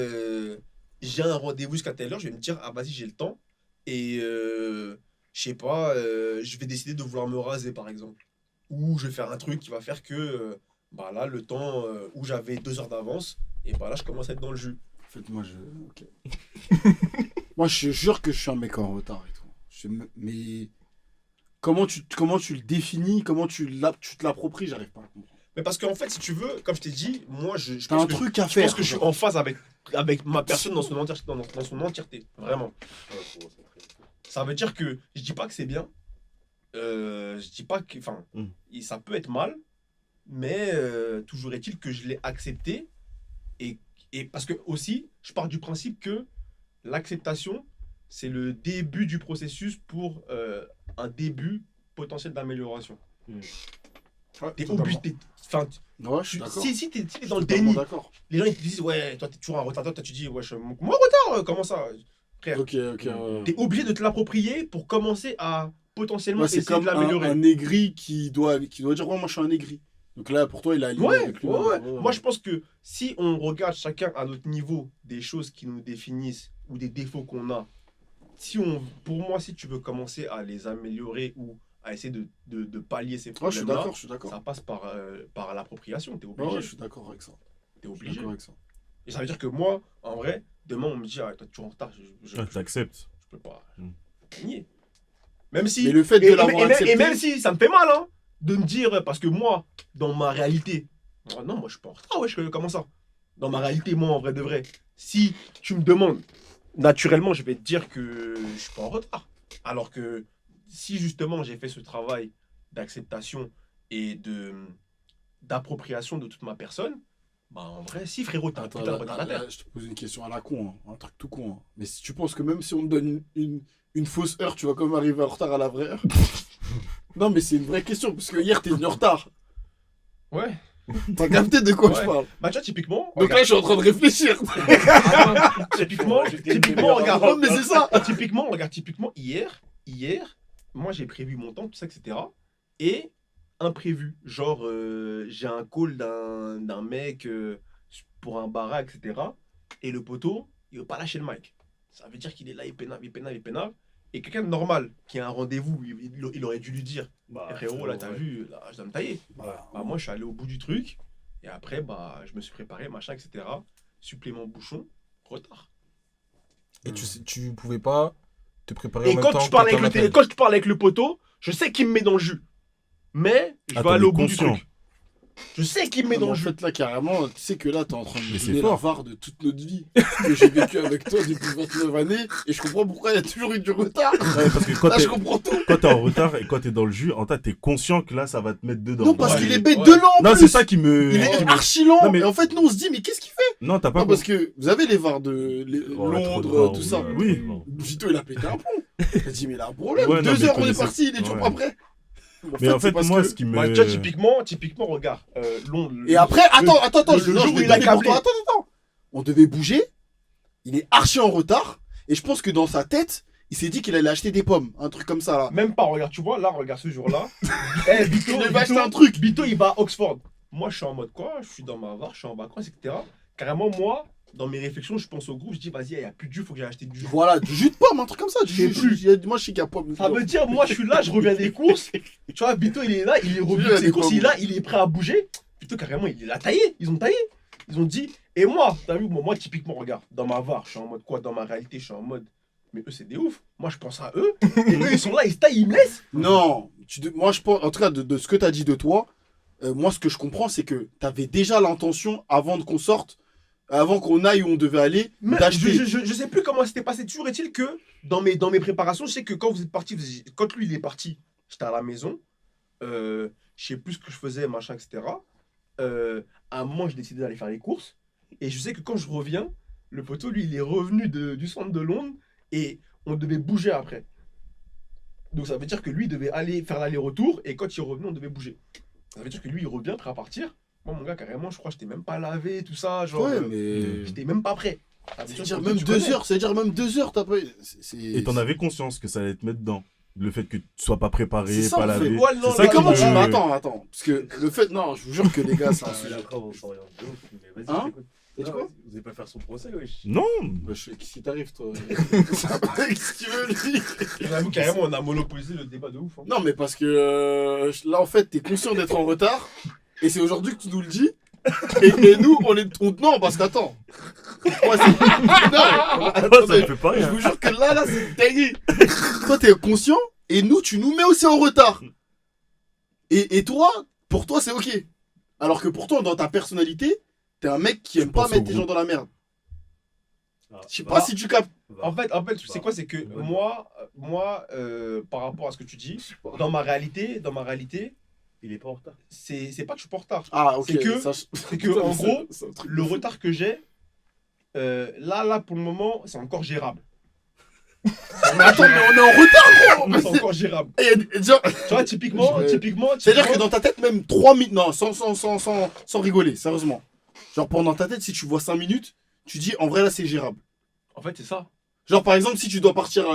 j'ai un rendez-vous jusqu'à telle heure, je vais me dire, ah vas-y, j'ai le temps. Et je sais pas, je vais décider de vouloir me raser par exemple. Ou je vais faire un truc qui va faire que, bah là, le temps où j'avais 2 heures d'avance, et bah là, je commence à être dans le jus. En fait, moi, ok. Moi, je jure que je suis un mec en retard et tout. Mais comment tu le définis, comment tu te l'appropries, j'arrive pas à comprendre. Mais parce qu'en fait, si tu veux, comme je t'ai dit, moi, je T'as pense un que truc à je faire. pense que je suis en phase avec ma personne dans son entièreté, dans son entièreté, vraiment. Ça veut dire que je dis pas que c'est bien. Je dis pas que, enfin, ça peut être mal, mais toujours est-il que je l'ai accepté et parce que aussi, je pars du principe que l'acceptation, c'est le début du processus pour un début potentiel d'amélioration. Ouais, T'es totalement. obligé, enfin, Ouais, je suis d'accord. si t'es dans le Totalement déni, d'accord. les gens ils te disent ouais, toi t'es toujours un retard, toi tu dis ouais, moi en retard, comment ça? Frère, Ok, ouais. t'es obligé de te l'approprier pour commencer à potentiellement Ouais, c'est essayer de comme un l'améliorer. aigri qui doit dire ouais, moi je suis un aigri. Donc là, pour toi, il a aligné Ouais, avec lui. ouais. Moi je pense que si on regarde chacun à notre niveau des choses qui nous définissent ou des défauts qu'on a, pour moi, si tu veux commencer à les améliorer ou à essayer de pallier ces Ouais, je suis problèmes-là, d'accord, je suis d'accord. ça passe par l'appropriation, t'es Ouais, obligé. ouais, je suis d'accord avec ça. T'es Je suis obligé. d'accord avec ça. Et ça veut dire que moi, en vrai, demain on me dit ah, toi tu es en retard, Ah, t'acceptes. je peux pas Mm. nier. Même si, Mais le fait de l'avoir accepté. et même si ça me fait mal, hein, de me dire, parce que moi, dans ma réalité, oh non, moi je suis pas en retard, ouais, comment ça? Dans ma réalité, moi, en vrai de vrai, si tu me demandes, naturellement, je vais te dire que je suis pas en retard. Alors que si justement j'ai fait ce travail d'acceptation et d'appropriation de toute ma personne, Bah en vrai, si frérot, t'as un Attends, putain de là, retardataire. là, je te pose une question à la con, hein, un truc tout con. Hein. Mais si tu penses que même si on te donne une fausse heure, tu vas quand même arriver en retard à la vraie heure. Non, mais c'est une vraie question, parce que hier, t'es venu en retard. Ouais. T'as capté de quoi Ouais. je parle? Bah tu vois, typiquement, Donc là, je suis en train de réfléchir. typiquement, J'étais typiquement, regarde. Non, mais c'est ça. Typiquement, regarde, typiquement, hier, moi j'ai prévu mon temps, tout ça, etc. Et imprévu. Genre, j'ai un call d'un mec pour un barak, etc. Et le poteau, il veut pas lâcher le mic. Ça veut dire qu'il est là, il pénave, il pénave, il pénave. Et quelqu'un de normal, qui a un rendez-vous, il aurait dû lui dire Eh, frérot, là, t'as vu, là, je dois me tailler. Bah, moi, je suis allé au bout du truc. Et après, bah, je me suis préparé, machin, etc. Supplément bouchon, retard. Et tu pouvais pas te préparer en Et même quand temps je, parle que avec ton le appel. quand je parle avec le poteau, je sais qu'il me met dans le jus. Mais je vais Attends, aller mais au bout conscient. du truc. Je sais qu'il me met Mais dans en le jus. fait, là, carrément, tu sais que là, t'es en train de Mais me c'est donner la fort. VAR de toute notre vie. Que j'ai vécu avec toi depuis 29 années. Et je comprends pourquoi il y a toujours eu du retard. Ouais, parce que quand Là, t'es je comprends tout. quand t'es en retard et quand t'es dans le jus, en fait, t'es conscient que là, ça va te mettre dedans. Non, parce Ouais, qu'il est bête ouais. de lent en Non, plus. c'est ça qui me. Il est archi lent. Non, mais- Et en fait, nous, on se dit, mais qu'est-ce qu'il fait? Non, t'as pas Non, parce que vous avez les VAR de Ouais, trop de Londres, vent, tout ça. Oui. Vito, il a pété un plomb. Il a dit, mais il a un problème. Ouais, non, 2 mais heures, on est connaissez- parti, il est toujours ouais. pas prêt. Mais en c'est fait, parce moi, que- ce qui me. Bah, tu vois, typiquement, regarde. Et après, attends, le je jour où vais il a donner pour câblé. toi. Attends. On devait bouger. Il est archi en retard. Et je pense que dans sa tête, il s'est dit qu'il allait acheter des pommes. Un truc comme ça, là. Même pas, regarde, tu vois, là, regarde ce jour-là. Bito, Il va acheter un truc. Bito, il va à Oxford. Moi, je suis en mode quoi? Je suis dans ma VAR, je suis en vacances, etc. Carrément, moi, dans mes réflexions, je pense au groupe, je dis, vas-y, il n'y a plus de jus, faut que j'aille acheter du jus. Voilà, du jus de pomme, un truc comme ça. Du Je sais jus. plus. Moi, je sais qu'il y a pomme. Ça veut dire, moi, je suis là, je reviens des courses. Tu vois, Bito, il est là, il est revenu Il a de ses des courses, pommes. il est là, il est prêt à bouger. Bito, carrément, il l'a taillé. Ils ont taillé. Ils ont dit, et moi, t'as vu, moi, typiquement, regarde, dans ma VAR, je suis en mode quoi? Dans ma réalité, je suis en mode, mais eux, c'est des ouf. Moi, je pense à eux. Et eux, ils sont là, ils se taillent, ils me laissent. Non, moi je pense, en tout cas de ce que tu as dit de toi, moi ce que je comprends c'est que tu avais déjà l'intention avant qu'on sorte, avant qu'on aille où on devait aller, Mais d'acheter. je sais plus comment c'était passé. Toujours est-il que dans mes préparations, je sais que quand vous êtes parti, quand lui il est parti, j'étais à la maison. Je sais plus ce que je faisais, machin, etc. À un moment, j'ai décidé d'aller faire les courses. Et je sais que quand je reviens, le poteau, lui, il est revenu du centre de Londres et on devait bouger après. Donc ça veut dire que lui, il devait aller faire l'aller-retour et quand il revenait, on devait bouger. Ça veut dire que lui, il revient prêt à partir. Moi, mon gars, carrément, je crois que j'étais même pas lavé, tout ça. Genre, Ouais, mais. j'étais même pas prêt. Ça veut C'est-à-dire que même tu 2 connais. heures, c'est-à-dire même 2 heures, t'as pas. Et t'en avais conscience que ça allait te mettre dedans. Le fait que tu sois pas préparé, C'est ça, pas en fait. lavé. Ouais, non, c'est ça non, qui Comment me- tu. Mais attends. Parce que le fait. Non, je vous jure que les gars, c'est un Ah, mais sujet. après, on s'oriente de ouf, mais vas-y, Hein je t'écoute. T'as dit Non, quoi vas-y, vous allez pas faire son procès, wesh. Non. Bah, qu'est-ce qui t'arrive, toi Qu'est-ce que tu veux, lui J'avoue, carrément, on a monopolisé le débat de ouf. Hein. Non, mais parce que là, en fait, t'es conscient d'être en retard. Et c'est aujourd'hui que tu nous le dis. Et nous, non, parce qu'attends. Moi, c'est. Non, Ça attendez. me fait pas Je rien. vous jure que là, c'est dingue. Toi, t'es conscient. Et nous, tu nous mets aussi en retard. Et toi, pour toi, c'est ok. Alors que pourtant, dans ta personnalité, t'es un mec qui aime pas penses au mettre les gens groupe. dans la merde. Ah, Je sais va, pas si tu captes. va. En fait, tu sais quoi, c'est que Ouais. moi, par rapport à ce que tu dis, dans ma réalité, Il est pas en retard. c'est pas que je suis pas en retard. Ah, ok. C'est que- ça, C'est que, en gros, c'est un truc de le fou. retard que j'ai, là, pour le moment, c'est encore gérable. Mais attends, mais on est en retard, gros. C'est encore gérable. Genre, Tu vois, typiquement, c'est-à-dire que dans ta tête, même 3 minutes. Non, sans rigoler, sérieusement. Genre, dans ta tête, si tu vois 5 minutes, tu dis en vrai, là, c'est gérable. En fait, c'est ça. Genre, par exemple, si tu dois partir.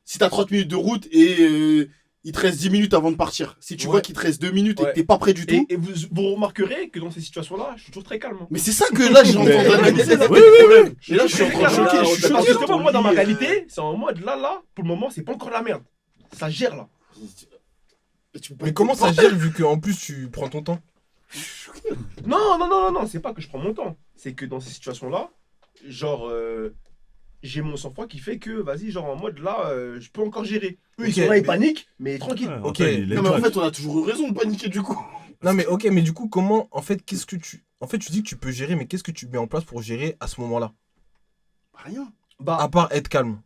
Si t'as 30 minutes de route et il te reste 10 minutes avant de partir. Si tu Ouais. vois qu'il te reste 2 minutes et Ouais. que t'es pas prêt du tout. Et vous remarquerez que dans ces situations-là, je suis toujours très calme. hein. Mais c'est ça que là, j'ai entendu analyser. là. Oui, oui. Et là, je suis en train de choquer. Je suis Parce que choqué. justement, moi, dans ma réalité, c'est en mode là, pour le moment, c'est pas encore la merde. Ça gère là. Mais comment ça gère vu qu'en plus tu prends ton temps? Non, c'est pas que je prends mon temps. C'est que dans ces situations-là, genre, j'ai mon sang-froid qui fait que, vas-y, genre en mode là, je peux encore gérer. Eux, ils Ok, sont là, ils mais- paniquent, mais tranquille. Ouais, Ok. Antoine, il est Non, mais en trash. fait, on a toujours eu raison de paniquer du coup. Non mais ok, mais du coup comment, en fait, qu'est-ce que tu... En fait tu dis que tu peux gérer, mais qu'est-ce que tu mets en place pour gérer à ce moment-là? Rien. Bah, À part être calme.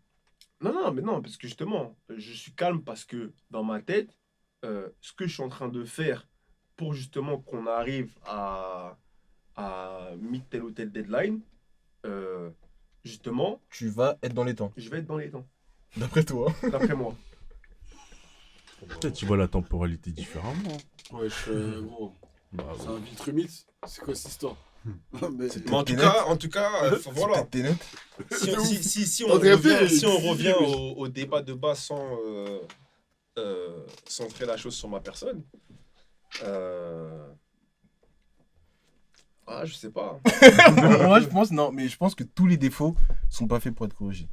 non, mais non, parce que justement, je suis calme parce que dans ma tête, ce que je suis en train de faire pour justement qu'on arrive à meet telle ou telle deadline, justement, Tu vas être dans les temps. je vais être dans les temps, D'après toi. d'après moi. Peut-être tu vois la temporalité différemment. Ouais, gros. Bah, C'est un vitre humide. C'est quoi cette histoire? Mais- C'est- Mais en tout T'es cas, voilà. T'es net. Si on T'as revient, fait, si on tu- revient au débat de base sans centrer la chose sur ma personne, je sais pas. Moi, je pense, non, mais je pense que tous les défauts sont pas faits pour être corrigés.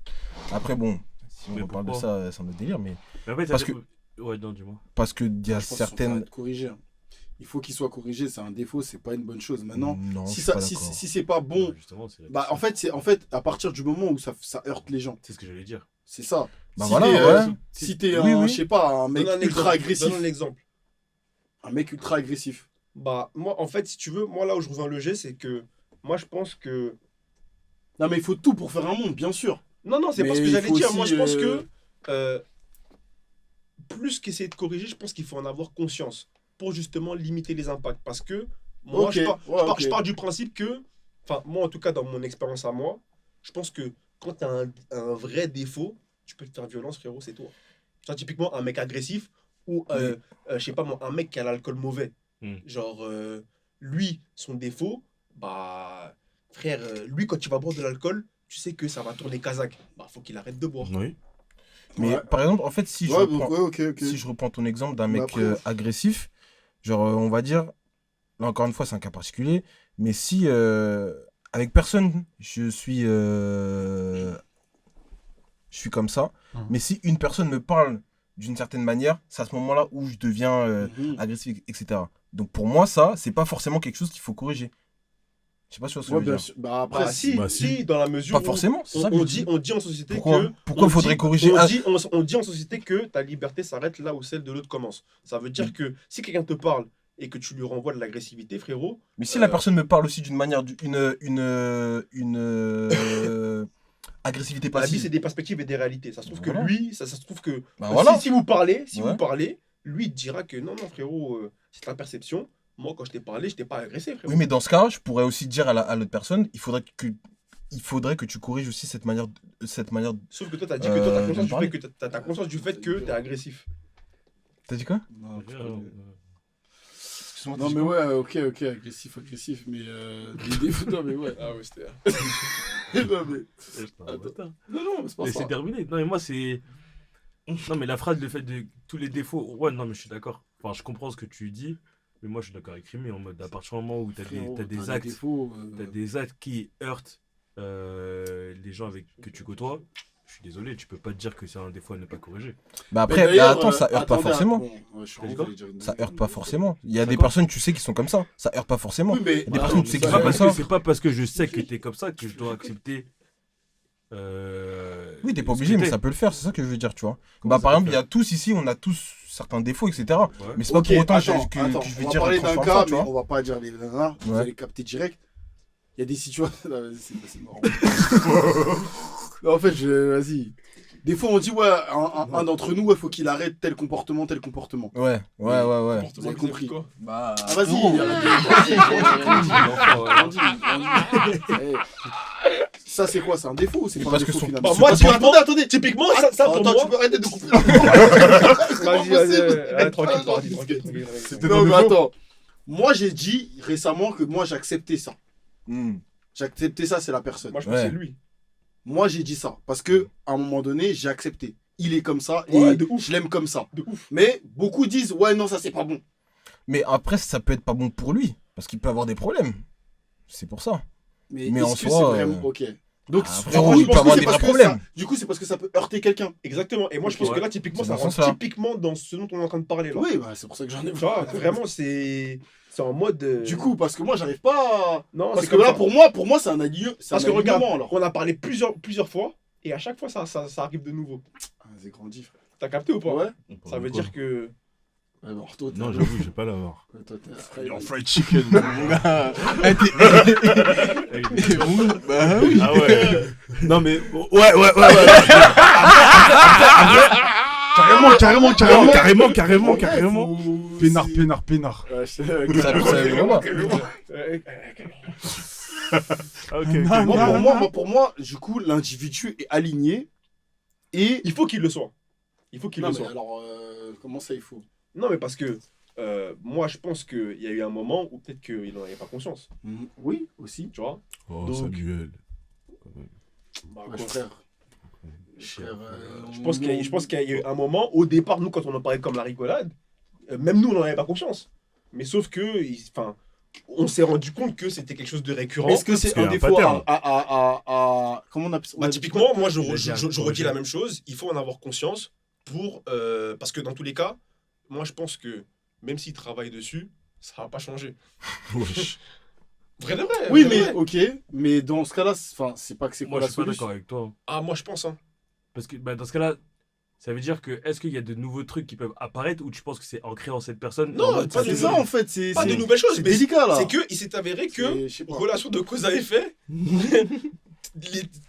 Après, bon, si on Mais reparle de pourquoi ça, c'est un autre délire, mais Mais en fait, Parce ça dépend- Ouais, non, dis-moi. parce qu'il y a Je pense qu'ils sont certaines. pas être corrigés, hein. Il faut qu'il soit corrigé, c'est un défaut, c'est pas une bonne chose. Maintenant, non, si, je suis ça, pas si, d'accord. si c'est pas bon, Ouais, justement, c'est la bah question. en fait, à partir du moment où ça heurte les gens, C'est ce que j'allais dire. c'est ça. Bah si voilà, t'es, ouais. si t'es Oui, un, oui. je sais pas, un mec Donne un ultra exemple. agressif, Donne un exemple. un mec ultra agressif. Bah, moi, en fait, si tu veux, moi, là où je rejoins le G, c'est que moi, je pense que. Non, mais il faut tout pour faire un monde, bien sûr. Non, c'est Mais pas ce que il j'allais faut dire. Moi, aussi, je pense que. Plus qu'essayer de corriger, je pense qu'il faut en avoir conscience pour justement limiter les impacts. Parce que moi, Ok, je pars, ouais, je pars- ok. je pars du principe que. Enfin, moi, en tout cas, dans mon expérience à moi, je pense que quand tu as un vrai défaut, tu peux te faire violence, frérot, c'est toi. Genre, typiquement, un mec agressif ou, je sais pas moi, un mec qui a l'alcool mauvais. Hmm. Genre, lui, son défaut, bah, frère, lui, quand tu vas boire de l'alcool, tu sais que ça va tourner kazakh. Bah, faut qu'il arrête de boire. oui. Mais Ouais. par exemple, en fait, si je Ouais, reprends, donc, ouais, ok. si je reprends ton exemple d'un Bah, mec après- agressif, genre, on va dire, là encore une fois, c'est un cas particulier, mais si avec personne, je suis comme ça, Mhm. mais si une personne me parle d'une certaine manière, c'est à ce moment-là où je deviens Mhm. agressif, etc. Donc pour moi, ça, c'est pas forcément quelque chose qu'il faut corriger. Je sais pas si tu vois ce que Ouais, je veux bien dire. sûr. Bah, après, Bah, si, bah, si. si, dans la mesure Pas où forcément, c'est ça que on je dit, dis. on dit en société Pourquoi que. Pourquoi on faudrait dit- corriger on dit en société que ta liberté s'arrête là où celle de l'autre commence. Ça veut dire que si quelqu'un te parle et que tu lui renvoies de l'agressivité, frérot, Mais si la personne me parle aussi d'une manière, agressivité la vie, c'est passive. des perspectives et des réalités. Ça se trouve que Voilà. lui, ça se trouve que. Bah voilà. Si vous parlez, Ouais. lui, il te dira que non, frérot, c'est ta perception. Moi, quand je t'ai parlé, je t'ai pas agressé, frérot. Oui, mais dans ce cas, je pourrais aussi dire à l'autre personne, il faudrait que tu corriges aussi cette manière. Sauf que toi, t'as dit que toi, t'as conscience, parler. t'as conscience du fait que t'es agressif. T'as dit quoi Non, Excuse-moi, non, t'as dit mais quoi ouais, ok, agressif, mais des défauts, non, mais ouais. Ah ouais, c'était. non, mais, Attends. non, c'est pas Mais ça. c'est terminé. Non, mais moi, c'est. Non, mais la phrase, le fait de tous les défauts. Ouais, non, mais je suis d'accord. Enfin, je comprends ce que tu dis. Mais moi, je suis d'accord avec Rémi en mode à partir du moment où Frérot, t'as des t'as actes. défauts, T'as des actes qui heurtent les gens avec que tu côtoies. Je suis désolé, tu peux pas te dire que c'est un défaut à ne pas corriger. Bah Mais après, d'ailleurs, attends, ça heurte pas attendez, forcément. bon, ouais, je suis T'as dit en quoi train de dire une- Ça heurte pas forcément. Il y a des D'accord. personnes, tu sais, qui sont comme ça. Ça heurte pas forcément. Oui, mais des Bah, personnes, non, tu sais, c'est qui pas sont parce comme que ça. c'est pas parce que je sais que t'es comme ça que je dois accepter. Oui, t'es pas ce obligé, que mais t'es. ça peut le faire, c'est ça que je veux dire, tu vois. Comment Bah ça par peut exemple, il y faire a tous ici, on a tous certains défauts, etc. Ouais. Mais c'est Ok, pas pour autant attends, que attends, je vais on va dire parler d'un transforme cas, ça, tu mais vois. on va pas dire les nanas, vous Ouais. allez capter direct. Il y a des situations. Non, c'est marrant. Non, en fait, vas-y. Des fois, on dit, ouais, un d'entre nous, il faut qu'il arrête tel comportement, tel comportement. Ouais. Vous avez compris. Quoi. Bah, Ah, vas-y, gros. Eh, ça, c'est quoi? C'est un défaut ou c'est Mais pas un parce que défaut son- finalement? Bah, moi, Parce que, typiquement, attendez. typiquement, ça pour Attends, moi. tu peux arrêter de couper. Vas-y, possible. vas-y. Tranquille, tranquille. C'était Non, ton mais défaut attends. Moi, j'ai dit récemment que moi, j'acceptais ça. Hmm. J'acceptais ça, c'est la personne. Moi, je pense que Ouais. c'est lui. Moi, j'ai dit ça. Parce que, à un moment donné, j'ai accepté. Il est comme ça Ouais, et de ouf. je l'aime comme ça. De ouf. Mais beaucoup disent, ouais, non, ça, c'est pas bon. Mais après, ça peut être pas bon pour lui, parce qu'il peut avoir des problèmes. C'est pour ça. Mais, Mais est-ce en que soi, c'est vraiment ok? Donc, ah, franchement, frérot, je il pense peut avoir que des c'est parce vrais que problèmes. du coup, c'est parce que ça peut heurter quelqu'un. Exactement. Et moi, je pense Ouais. que là, typiquement, C'est ça dans ce rentre sens-là. typiquement dans ce dont on est en train de parler là. Oui, bah, c'est pour ça que j'en ai. Tu vois, vraiment, c'est en mode. Du coup, parce que moi, j'arrive pas à... non, Parce c'est que comme là, ça. pour moi, c'est un adieu. C'est Parce un que regarde, alignement, alors. on a parlé plusieurs fois et à chaque fois, ça arrive de nouveau. Ah, c'est grandi, frère. T'as capté ou pas? Ouais. Ça veut dire que. Alors, toi, Non, j'avoue, je vais pas l'avoir. toi, t'es- Your fried chicken, mon gars. Bah oui. Ah ouais. Non, mais. Ouais. Carrément, carrément. Non, carrément. Pénard. Ouais, Ah, ok, pour moi, du coup, l'individu est aligné et. Il faut qu'il le soit. Il faut qu'il Non, le mais soit. alors, comment ça, il faut? Non, mais parce que moi, je pense qu'il y a eu un moment où peut-être qu'il n'en avait pas conscience. Oui, aussi. Tu vois? Oh, Donc- Samuel. Bah, Ouais, quoi. frère. Frère, Je pense qu'il y a eu un moment, au départ, nous, quand on en parlait comme la rigolade, même nous, on n'en avait pas conscience. Mais sauf que, on s'est rendu compte que c'était quelque chose de récurrent. Est-ce que c'est qu'il y un a un défaut pattern. comment on appelle ça? Bah, typiquement, moi, je Il a dit un redis projet. la même chose. Il faut en avoir conscience pour... parce que dans tous les cas, moi, je pense que même s'il travaille dessus, ça va pas changer. Wesh. Vrai de vrai. Oui, vrai de mais vrai. ok, mais dans ce cas-là, c'est pas que c'est quoi Moi, la je suis pas solution. d'accord avec toi. Ah, moi, je pense. Hein. Parce que dans ce cas-là, ça veut dire que est-ce qu'il y a de nouveaux trucs qui peuvent apparaître ou tu penses que c'est ancré en cette personne Non, en mode, pas ça, de C'est c'est- ça en fait, c'est Pas de nouvelles choses, c'est mais délicat là. c'est qu'il s'est avéré que C'est- je sais pas. relation de cause à effet,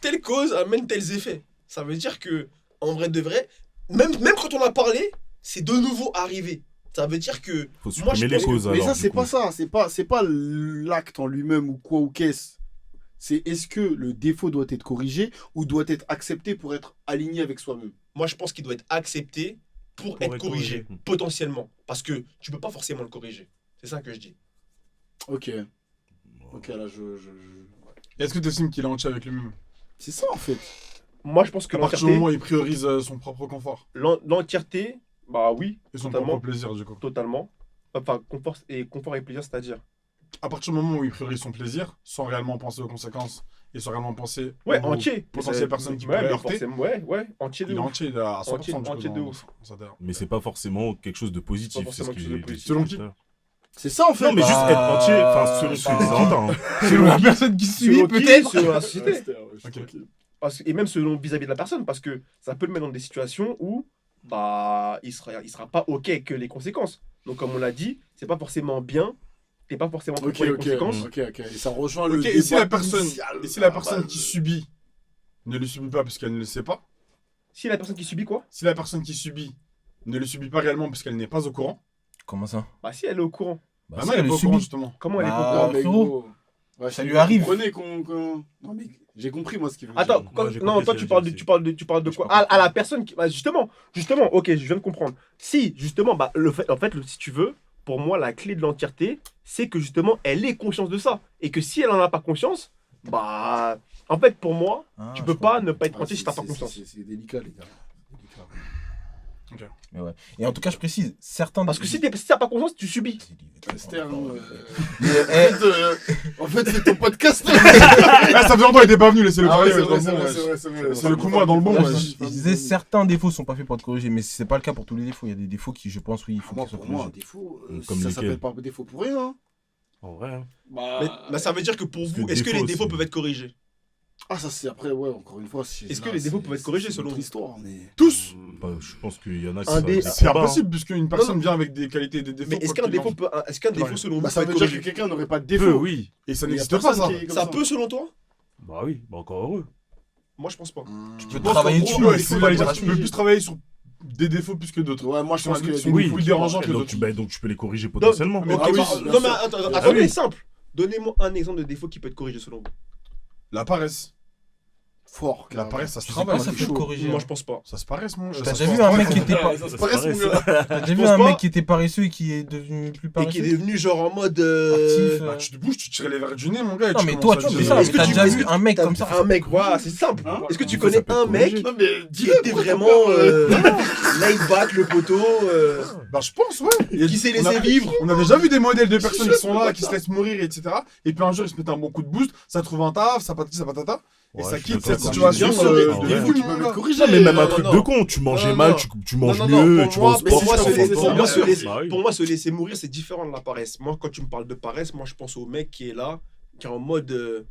telle cause amène tels effets. Ça veut dire que, en vrai de vrai, même quand on a parlé, c'est de nouveau arrivé. Ça veut dire que. Faut Moi, je supprimer les pense- causes Mais alors. ça du c'est coup. pas ça, c'est pas l'acte en lui-même ou quoi ou qu'est-ce. C'est est-ce que le défaut doit être corrigé ou doit être accepté pour être aligné avec soi-même. Moi, je pense qu'il doit être accepté pour être être corrigé, corrigé. potentiellement. Parce que tu peux pas forcément le corriger. C'est ça que je dis. Ok. Ok, là Est-ce que tu estimes qu'il est entier avec lui-même? C'est ça en fait. Moi, je pense que À partir du moment où il priorise son propre confort l'entièreté, bah oui, et son totalement. propre plaisir, du coup. Totalement. Enfin, confort et plaisir, c'est-à-dire. À partir du moment où il priorise son plaisir, sans réellement penser aux conséquences et sans réellement penser Ouais, aux entier. potentielles personnes qui Ouais, pourraient mais heurter, forcément, ouais, entier de il est ouf. entier, il est à 100% Entier- du coup, entier de dans ouf. sa terre. Mais c'est pas forcément quelque chose de positif. C'est pas forcément ce qui- quelque chose de positif. Selon qui? C'est ça en fait. Non, mais juste Bah, être entier, enfin, selon ce que bah, les entend. hein. Selon la personne qui suit, Selon qui, peut-être. selon la société. Ok. Et même selon vis-à-vis de la personne, parce que ça peut le mettre dans des situations où bah il sera pas OK avec les conséquences. Donc comme on l'a dit, c'est pas forcément bien, t'es pas forcément prêt Ok, pour les ok, conséquences. ok. Et ça rejoint le Ok, et si la débat personne, initial. et si la Ah, personne bah, qui subit ne le subit pas parce qu'elle ne le sait pas, Si la personne qui subit quoi, si la personne qui subit ne le subit pas réellement parce qu'elle n'est pas au courant, Comment ça? bah si elle est au courant, Bah, bah si, non, elle elle est le pas au courant subit. justement. comment elle est Bah, pas au Ah, courant mais frérot, gros. Ouais, ça lui arrive. Vous comprenez qu'on. Non, mais j'ai compris moi ce qu'il veut Attends, dire. Moi, j'ai non, compris toi ce tu qu'il parles a de dit tu parles de J'ai quoi pas compris. à la personne qui bah justement, OK, je viens de comprendre. Si justement bah si tu veux, pour moi la clé de l'entièreté, c'est que justement elle ait conscience de ça et que si elle en a pas conscience, bah en fait pour moi, Ah, tu je peux pas comprends. ne pas être Ah, entier si t'as pas confiance. C'est délicat, les gars. Délicat. Mais ouais. Et en tout cas, je précise, certains. Parce que si t'as pas conscience, tu subis. Esther, Eh, en fait, c'est ton podcast. Ah, ça fait longtemps qu'il était pas venu, laissez-le Ah ouais, parler. c'est dans vrai, le c'est bon, vrai, ouais. c'est vrai, c'est vrai. C'est le coup moi dans le bon, là, ouais. je disais, certains défauts sont pas faits pour être corrigés, mais c'est pas le cas pour tous les défauts. Il y a des défauts qui, je pense, oui, il faut Moi, qu'ils soient pour moi, un corrigés. défaut, Comme ça lesquels s'appelle pas défaut pour rien. Hein. En vrai. Hein. Mais ça veut dire que pour Parce vous, que est-ce que les défaut, défauts c'est- peuvent être corrigés? Ah, ça c'est après, ouais, encore une fois. Est-ce que les défauts peuvent être corrigés selon notre vous? histoire, mais. Tous. Bah, je pense qu'il y en a qui Un sont des- des C'est combats, hein. impossible puisqu'une personne vient avec des qualités et des défauts. Mais est-ce quoi qu'un qu'il défaut en- peut, est-ce qu'un défaut selon vous Bah, peut ça être veut dire que corrigé? quelqu'un n'aurait pas de Peu, défaut. oui. Et ça Il y a n'existe pas personne ça. qui est comme Ça peut selon toi? Bah oui, bah encore heureux. Moi je pense pas. Tu peux penses travailler qu'en dessus. gros, Ouais, il c'est faut pas pas les gens, être tu peux corrigé. plus travailler sur des défauts plus que d'autres. Ouais, moi je pense que. C'est Oui. beaucoup plus dérangeant que Donc d'autres. donc tu peux les corriger potentiellement. Ok, Ah oui, bah, bien non sûr. mais attends, Ah attendez, oui. simple. Donnez-moi un exemple de défaut qui peut être corrigé selon vous. La paresse. Fort. La paresse, ça se Tu sais pas, travaille. ça c'est peut chaud. te corriger. Moi hein. je pense pas. Ça se paresse, mon. T'as déjà vu un mec qui était pas. Ça se paraît, mon gars. T'as déjà vu pense un pas. mec qui était paresseux et qui est devenu plus Et qui est paresseux? devenu genre en mode. Actif, Bah, tu te bouges, tu tires les verres du nez, mon gars. et Non, tu mais commences toi, à tu dire- fais ça, Est-ce mais que t'as tu déjà veux- vu un mec T'as- comme ça? Un mec, voilà, c'est simple. Hein? Est-ce que tu Ça connais peut un être mec corrigé. Non, mais qui était vraiment laid back, le poteau, Bah, je pense, ouais. Il y a- qui s'est on a- laissé vivre? On a déjà vu des modèles de personnes qui sont là, qui se laissent mourir, etc. Et puis un jour, ils se mettent un bon coup de boost, ça trouve un taf, ça patati, ça patata. Et Ouais, ça je suis quitte d'accord cette avec situation Bien sûr, de en vrai. défoule, tu mon peux gars. mettre corrigé. Non, mais même un Non, truc non, de non. con, tu mangeais Non, mal, non. tu manges Non, non, mieux, pour tu moi- vas au pour sport. moi, tu se vas laisser- au pour moi, sport. se laisser- Bah oui. pour moi, se laisser mourir, c'est différent de la paresse. Moi, quand tu me parles de paresse, moi, je pense au mec qui est là, qui est en mode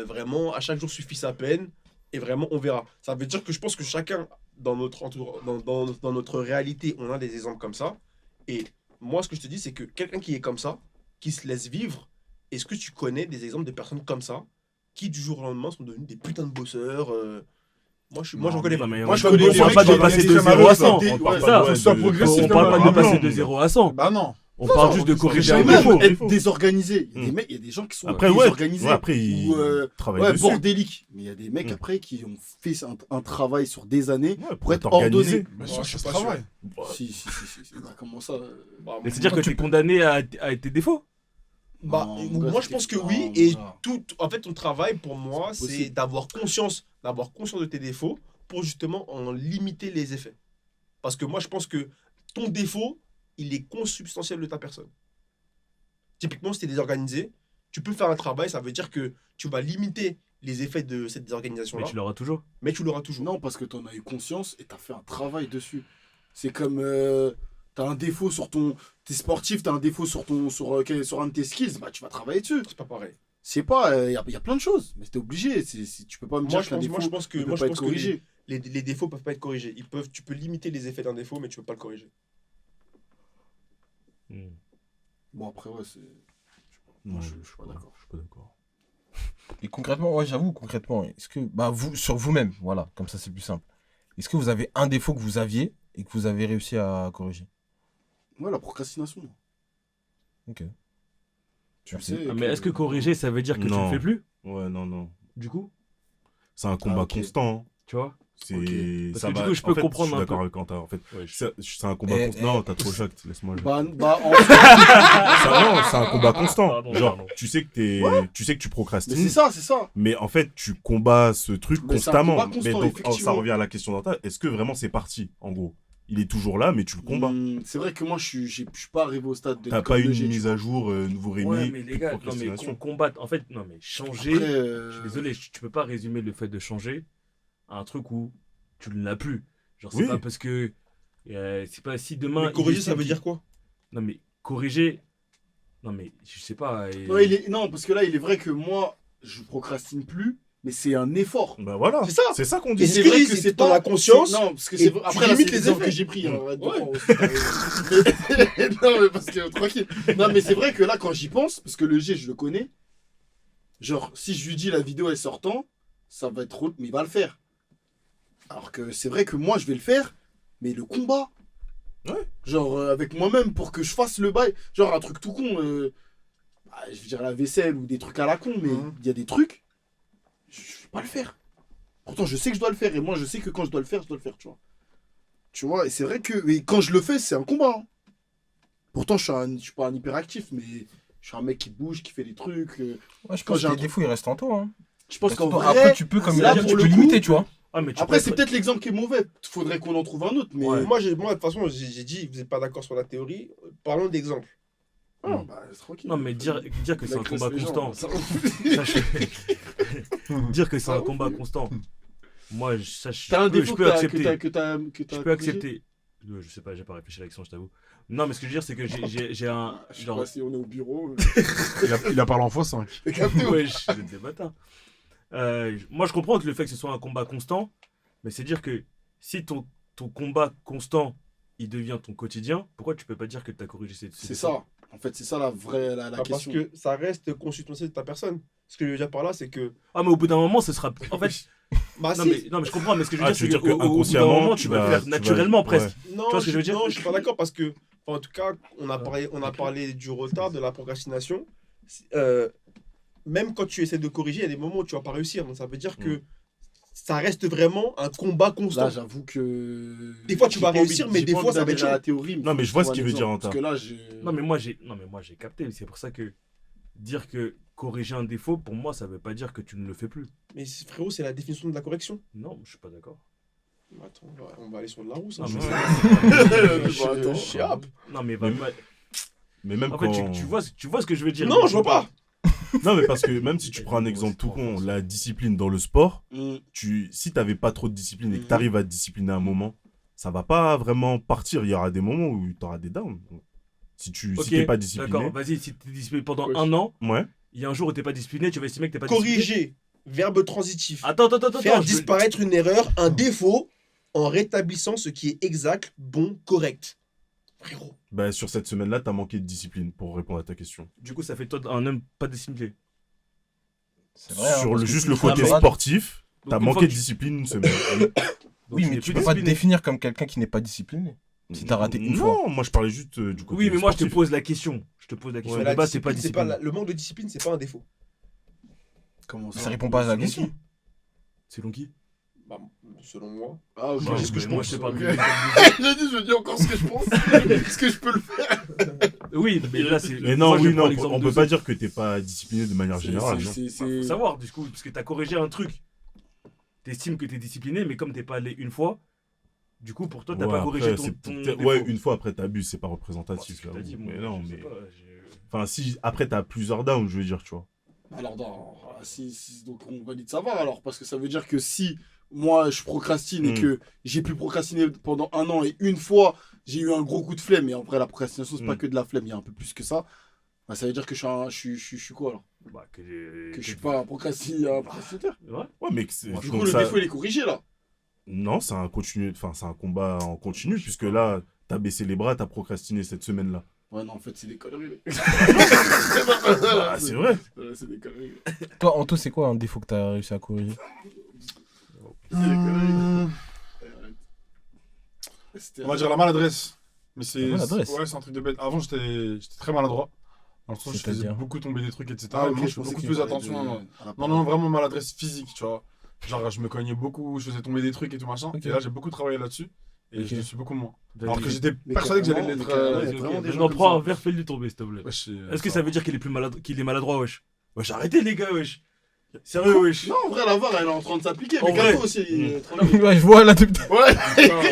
vraiment, à chaque jour suffit sa peine, et vraiment, on verra. Ça veut dire que je pense que chacun, dans dans notre réalité, on a des exemples comme ça. Et moi, ce que je te dis, c'est que quelqu'un qui est comme ça, qui se laisse vivre, est-ce que tu connais des exemples de personnes comme ça, qui du jour au lendemain sont devenus des putains de bosseurs Moi, j'en connais pas. Non, mais Moi, je on connais des parle mecs pas qui de ont passer des de extrêmes 0 à à 100. l'autre, On parle ouais, ça. que ce soit progressif, On parle pas de passer non. de 0 à 100. Bah non. On parle juste de corriger un Même défaut. défaut. être désorganisé. Il y a des mecs, il y a des gens qui sont Après, ouais. désorganisés. Ouais, après, ils ou, travaillent ouais, dessus. bordéliques. Mais il y a des mecs Mm. après qui ont fait un travail sur des années Ouais, pour être organisé. ordonnés. Mais Ouais, ça, je suis c'est pas travail. Si. Bah, comment ça Bah, Mais c'est-à-dire que moi, tu es condamné à tes défauts. Bah, Non, mon gars, moi, je c'était- pense que non, oui. mon Et gars. en fait, ton travail, pour moi, C'est c'est possible. d'avoir conscience de tes défauts pour justement en limiter les effets. Parce que moi, je pense que ton défaut, il est consubstantiel de ta personne. Typiquement, si tu es désorganisé, tu peux faire un travail, ça veut dire que tu vas limiter les effets de cette Mais désorganisation-là, tu l'auras toujours. mais tu l'auras toujours. Non, parce que tu en as eu conscience et tu as fait un travail dessus. C'est comme tu as un défaut sur ton. Tu es sportif, tu as un défaut sur un de tes skills, bah tu vas travailler dessus. C'est pas pareil. C'est pas. Il y a plein de choses, mais t'es obligé. Tu peux pas me Moi, dire je qu'un pense, défaut moi, je pense que, ne peut moi, je pas pense être que corrigé. les défauts peuvent pas être corrigés. Tu peux limiter les effets d'un défaut, mais tu peux pas le corriger. Bon, après, ouais, c'est. Non, je suis pas d'accord. Je suis pas d'accord. Et concrètement, ouais, j'avoue, concrètement, est-ce que, bah, vous, sur vous-même, voilà, comme ça c'est plus simple. Est-ce que vous avez un défaut que vous aviez et que vous avez réussi à corriger? Ouais, la procrastination. Ok. Tu Merci. sais Ah, mais est-ce que corriger, ça veut dire que tu Non. le fais plus, Ouais, non. du coup? C'est un combat ok. constant. hein. Tu vois? C'est Ok. Parce ça que du va- coup, je en peux fait, comprendre Je un suis peu. d'accord avec Quentin. En fait, Ouais, c'est un combat Eh, constant. Non, t'as trop chaque. Laisse-moi. Bah, en Non, c'est un combat constant. Pardon, Genre, pardon. tu sais que tu Mais procrastines. c'est ça. Mais en fait, tu combats ce truc Mais c'est un constamment. combat constant, Mais donc, effectivement. ça revient à la question d'Anta. Est-ce que vraiment c'est parti, en gros? Il est toujours là, mais tu le combats. C'est vrai que moi, je suis pas arrivé au stade de. T'as pas une mise à jour, nouveau Rémi. Ouais, mais les gars, non, mais procrastination. qu'on combatte. En fait, non, mais changer. Après, Je suis désolé, tu peux pas résumer le fait de changer à un truc où tu ne l'as plus. Genre, c'est Oui. pas parce que. C'est pas si demain. Mais corriger, il ça veut estime dire quoi? Non, mais corriger. Non, mais je sais pas. Non, parce que là, il est vrai que moi, je procrastine plus, mais c'est un effort. Bah voilà. C'est ça. C'est ça qu'on Et dit. c'est vrai que c'est dans la conscience. Non, parce que et c'est. tu Après, là, limites c'est les l'exemple effets. que j'ai pris. Hein, Ouais. non, mais parce que, tranquille. Non, mais c'est vrai que là, quand j'y pense, parce que le G, je le connais, genre, si je lui dis la vidéo est sortant, ça va être trop, mais il va le faire. Alors que c'est vrai que moi, je vais le faire, mais le combat. Ouais. Genre, avec moi-même, pour que je fasse le bail. Genre, un truc tout con. Je veux dire la vaisselle ou des trucs à la con, mais il y a des trucs, je vais pas le faire. Pourtant, je sais que je dois le faire, et moi, je sais que quand je dois le faire, tu vois. Tu vois, et c'est vrai que mais quand je le fais, c'est un combat. Hein. Pourtant, je suis pas un hyperactif, mais je suis un mec qui bouge, qui fait des trucs. Ouais, je Quand pense j'ai que un les défauts, ils restent en toi. Hein. Je pense qu'en vrai, Après, tu peux, comme il là, a dit, pour tu le peux coup, limiter, tu vois. Ah, mais tu après, peux c'est être- peut-être l'exemple qui est mauvais. Faudrait qu'on en trouve un autre, mais. Ouais. Moi, de toute façon, j'ai dit, vous n'êtes pas d'accord sur la théorie. Parlons d'exemple. Ah, bah, c'est tranquille. Non, mais dire que c'est un Like combat les gens, constant. ça- Ça, dire que c'est un combat constant. Moi, T'as un je défaut peux accepter. que t'as Je peux corrigé. accepter. Je sais pas, j'ai pas réfléchi à l'action, je t'avoue. Non, mais ce que je veux dire, c'est que j'ai un. Je sais Genre, pas si on est au bureau. Il a parlé en x5. T'as capté ou ouais, je suis des bâtards. Moi, je comprends que le fait que ce soit un combat constant, mais c'est dire que si ton combat constant, il devient ton quotidien, pourquoi tu peux pas dire que tu as corrigé ces C'est ça. En fait, c'est ça la vraie la Parce question. que ça reste consubstantiel de ta personne. Ce que je veux dire par là, c'est que. Ah, mais au bout d'un moment, ce sera. En fait, Bah, non, si. mais je comprends, mais ce que je veux Ah, dire, tu veux c'est dire qu'au bout d'un qu'inconsciemment, moment, tu vas le faire tu vas- naturellement ouais. presque. Non, Tu vois ce que je veux dire non, je suis pas d'accord parce que, enfin, en tout cas, on a parlé du retard, de la procrastination. Même quand tu essaies de corriger, il y a des moments où tu vas pas réussir. Donc ça veut dire que ça reste vraiment un combat constant. Là, j'avoue que. Des fois, tu j'ai vas pas réussir, envie- mais j'ai des pas fois, envie ça va être d'adhérer à la chaud. théorie. Non, mais je vois ce qu'il veut dire, Parce Anta. que là, Non, mais moi, j'ai capté. C'est pour ça que dire que corriger un défaut, pour moi, ça veut pas dire que tu ne le fais plus. Mais frérot, c'est la définition de la correction. Non, je suis pas d'accord. Attends, on va aller sur de la rousse. Hein, Non, je- mais- je- Attends. Non, mais Mais même en quand. fait, tu vois ce que je veux dire. Non, je vois pas. Non, mais parce que même si tu prends un exemple tout con, la discipline dans le sport, si t'avais pas trop de discipline et que t'arrives à te discipliner à un moment, ça va pas vraiment partir. Il y aura des moments où t'auras des downs. Si Ok, t'es pas discipliné. d'accord, vas-y, si t'es discipliné pendant Ouais. un an, Ouais. il y a un jour où t'es pas discipliné, tu vas estimer que t'es pas discipliné. Corriger, verbe transitif. Attends, Faire je- disparaître une erreur, un défaut, en rétablissant ce qui est exact, bon, correct. Frérot. Bah, sur cette semaine-là, t'as manqué de discipline pour répondre à ta question. Du coup, ça fait toi un homme pas discipliné. C'est vrai. hein, Sur parce que juste tu le fais un côté parade. sportif, T'as une manqué fois de que tu- discipline une semaine. Oui, mais n'es tu plus peux pas te discipliné. définir comme quelqu'un qui n'est pas discipliné. Si t'as raté une fois. Non, moi je parlais juste du côté. Oui, mais moi je te sportif. pose la question. Je te pose la question. Mais De la base, c'est pas discipline, discipliné. le manque de discipline, c'est pas un défaut. Comment Ça répond pas à la Selon question. qui Selon qui? Bah, selon moi. Ah, ok. Non, Qu'est-ce que mais je moi, pense je te parle Ok. de- Je dis encore ce que je pense. Est-ce que je peux le faire? Oui, mais là, c'est. Mais non, moi, je oui, prends non, l'exemple on de peut pas Zod. dire que t'es pas discipliné de manière générale. non. Faut savoir, du coup, parce que t'as corrigé un truc. T'estimes que t'es discipliné, mais comme t'es pas allé une fois, du coup, pour toi, t'as Ouais, pas corrigé après, ton. c'est ton peut-être- défaut. ouais, une fois après t'abuses, c'est pas Bon, représentatif. c'est ce que là, t'as dit, mais moi, non, je sais mais. pas, Enfin, si après t'as plusieurs downs, je veux dire, tu vois. Alors, donc on valide ça va alors, parce que ça veut dire que si moi je procrastine et que j'ai pu procrastiner pendant 1 an et une fois j'ai eu un gros coup de flemme, et en vrai la procrastination c'est pas que de la flemme, il y a un peu plus que ça, bah, ça veut dire que je suis quoi alors? Bah, Que je suis pas un procrastinateur. Ouais. Ouais, mais c'est. Du donc coup le ça- défaut il est corrigé là. Non, c'est un continu, enfin c'est un combat en continu puisque là t'as baissé les bras, t'as procrastiné cette semaine-là. Ouais non en fait c'est des conneries. Bah, c'est vrai. Ouais, c'est des conneries. Toi, Anto, c'est quoi un défaut que t'as réussi à corriger? C'est des conneries. On va dire la maladresse. Mais c'est. La maladresse. Ouais, c'est un truc de bête. Avant, j'étais très maladroit. Dans le sens où je faisais C'est-à-dire beaucoup tomber des trucs, etc. Ah, Et ok, maintenant, je je fais pensais beaucoup qu'il plus parlait attention. de- Non, à la non, vraiment maladresse physique, tu vois. Genre, je me cognais beaucoup, je faisais tomber des trucs et tout machin. Ok. Et là, j'ai beaucoup travaillé là-dessus. Et Ok. je le suis beaucoup moins. Vas-y. Alors que j'étais Mais persuadé que j'allais carrément, l'être. mais carrément, Vas-y, il y a ok. vraiment des gens Maintenant, comme prends ça. un verre, fais-le tomber, s'il te plaît. wesh, Est-ce que ça veut dire qu'il est plus malade, qu'il est maladroit, wesh? Wesh, arrêtez, les gars, wesh. Sérieux, wesh. Non en vrai la VAR elle est en train de s'appliquer. En Mais vrai. Kato aussi il est trop là. Ouais, je vois là depuis. Ouais.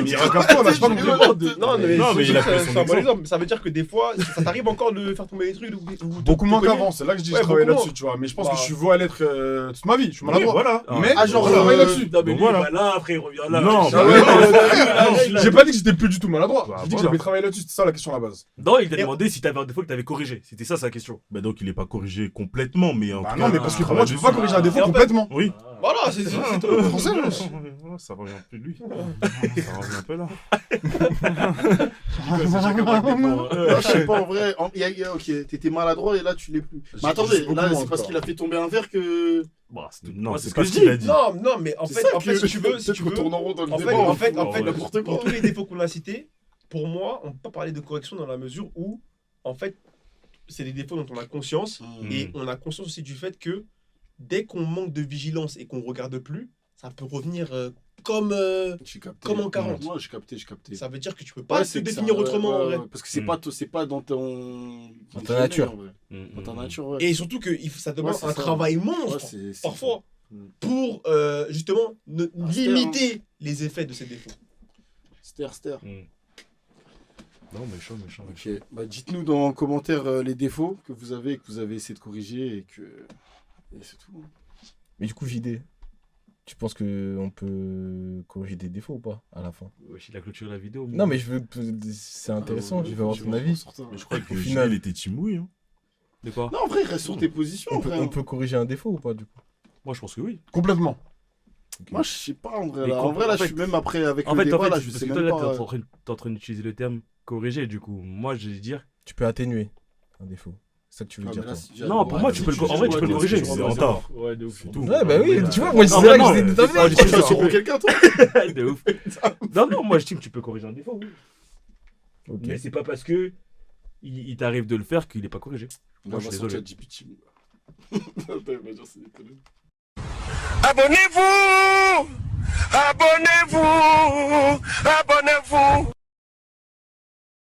Mais regarde-toi, là, je sais pas non plus. Non, mais, Non, mais il a c'est pris un son bon exemple. exemple. Ça veut dire que des fois, ça t'arrive encore de faire tomber des trucs ou Beaucoup moins te cogner. qu'avant, c'est là que je dis que Ouais, je travaille beaucoup là-dessus, tu vois. Mais je pense que Bah. je suis voué à l'être toute ma vie. Je suis maladroit. voilà. Mais Ah, genre, je travaille euh, là-dessus. Non, mais Donc lui, voilà. il va là, après, il revient là. Non, wesh. bah, Non, j'ai pas dit que j'étais plus du tout maladroit. Bah, J'ai dit que voilà. j'avais travaillé là-dessus, c'est ça la question à la base. Non, il t'a Et- demandé si t'avais un défaut que t'avais corrigé. C'était ça sa question. Bah donc il est pas corrigé complètement, mais en Bah tout non, cas, mais parce que il pour moi, tu peux pas travaille corriger un défaut Et en fait- complètement. dessus. Oui. Voilà, c'est Français, wesh. Ça revient plus de lui. Ça revient un peu là. C'est chacun par défaut, hein. Non, je sais pas en vrai. Ok, t'étais maladroit et là tu l'es plus. Mais J'ai attendez, beaucoup là moins c'est parce encore. qu'il a fait tomber un verre que. Bah, c'est tout. Non, Moi, c'est ce pas que ce je qu'il a dis. dit. Non, mais en C'est fait, ça en fait, si tu veux, peut-être qu'on tourne en rond dans le en débat. fait, on en fait, fout, en fait, n'importe pour quoi. tous les défauts qu'on a cités, pour moi, on peut pas parler de correction dans la mesure où, en fait, c'est des défauts dont on a conscience et on a conscience aussi du fait que dès qu'on manque de vigilance et qu'on regarde plus, ça peut revenir comme J'ai capté. Comme en 40. Moi j'ai capté. ça veut dire que tu peux pas Ouais, te c'est que définir ça, autrement en vrai. Parce que c'est pas dans ton. Dans ta nature. en vrai. Mm, Dans ta mm, nature, ouais. Et surtout que ça demande Ouais, c'est un ça. travail Ouais, monstre c'est- parfois Mm. pour justement limiter les effets de ces défauts. Ster. mm. Non, méchant. Ok, bah dites-nous dans les commentaires les défauts que vous avez essayé de corriger et que. Et c'est tout. Mais du coup, JD, tu penses qu'on peut corriger des défauts ou pas à la fin? Wesh, il a clôturé la vidéo. Non, mais je veux. C'est intéressant, je veux avoir ton avis. Mais je crois que Au Gilles, final- il était team oui. Hein. De quoi? Non, en vrai, reste sur tes positions. frère. On peut corriger un défaut ou pas du coup? Moi, je pense que oui. Complètement. Moi, je sais pas en vrai. Mais Là. En vrai, là, en je fait- suis même après avec En le fait, débat, là, je parce sais que même toi, là, pas. t'es en train d'utiliser le terme corriger, du coup. Moi, je vais dire. Tu peux atténuer un défaut. C'est ça que tu veux Ah, dire mais là, toi? si déjà- Non, pour moi, tu peux le si en vrai, tu peux le corriger. C'est en tard. Ouais, de ouf. C'est tout. Ouais, bah oui, Ouais, tu vois, ouais. moi, Non, c'est mais là non, que je t'ai c'est pas- dit. Tu vas sur quelqu'un, toi De ouf. Non, non, moi, je dis que tu peux corriger un défaut, oui. Ok. Mais c'est pas parce que il t'arrive de le faire qu'il est pas corrigé. Moi, je suis désolé. GPT. Attends, il va dire, c'est des conneries. Abonnez-vous! Abonnez-vous! Abonnez-vous!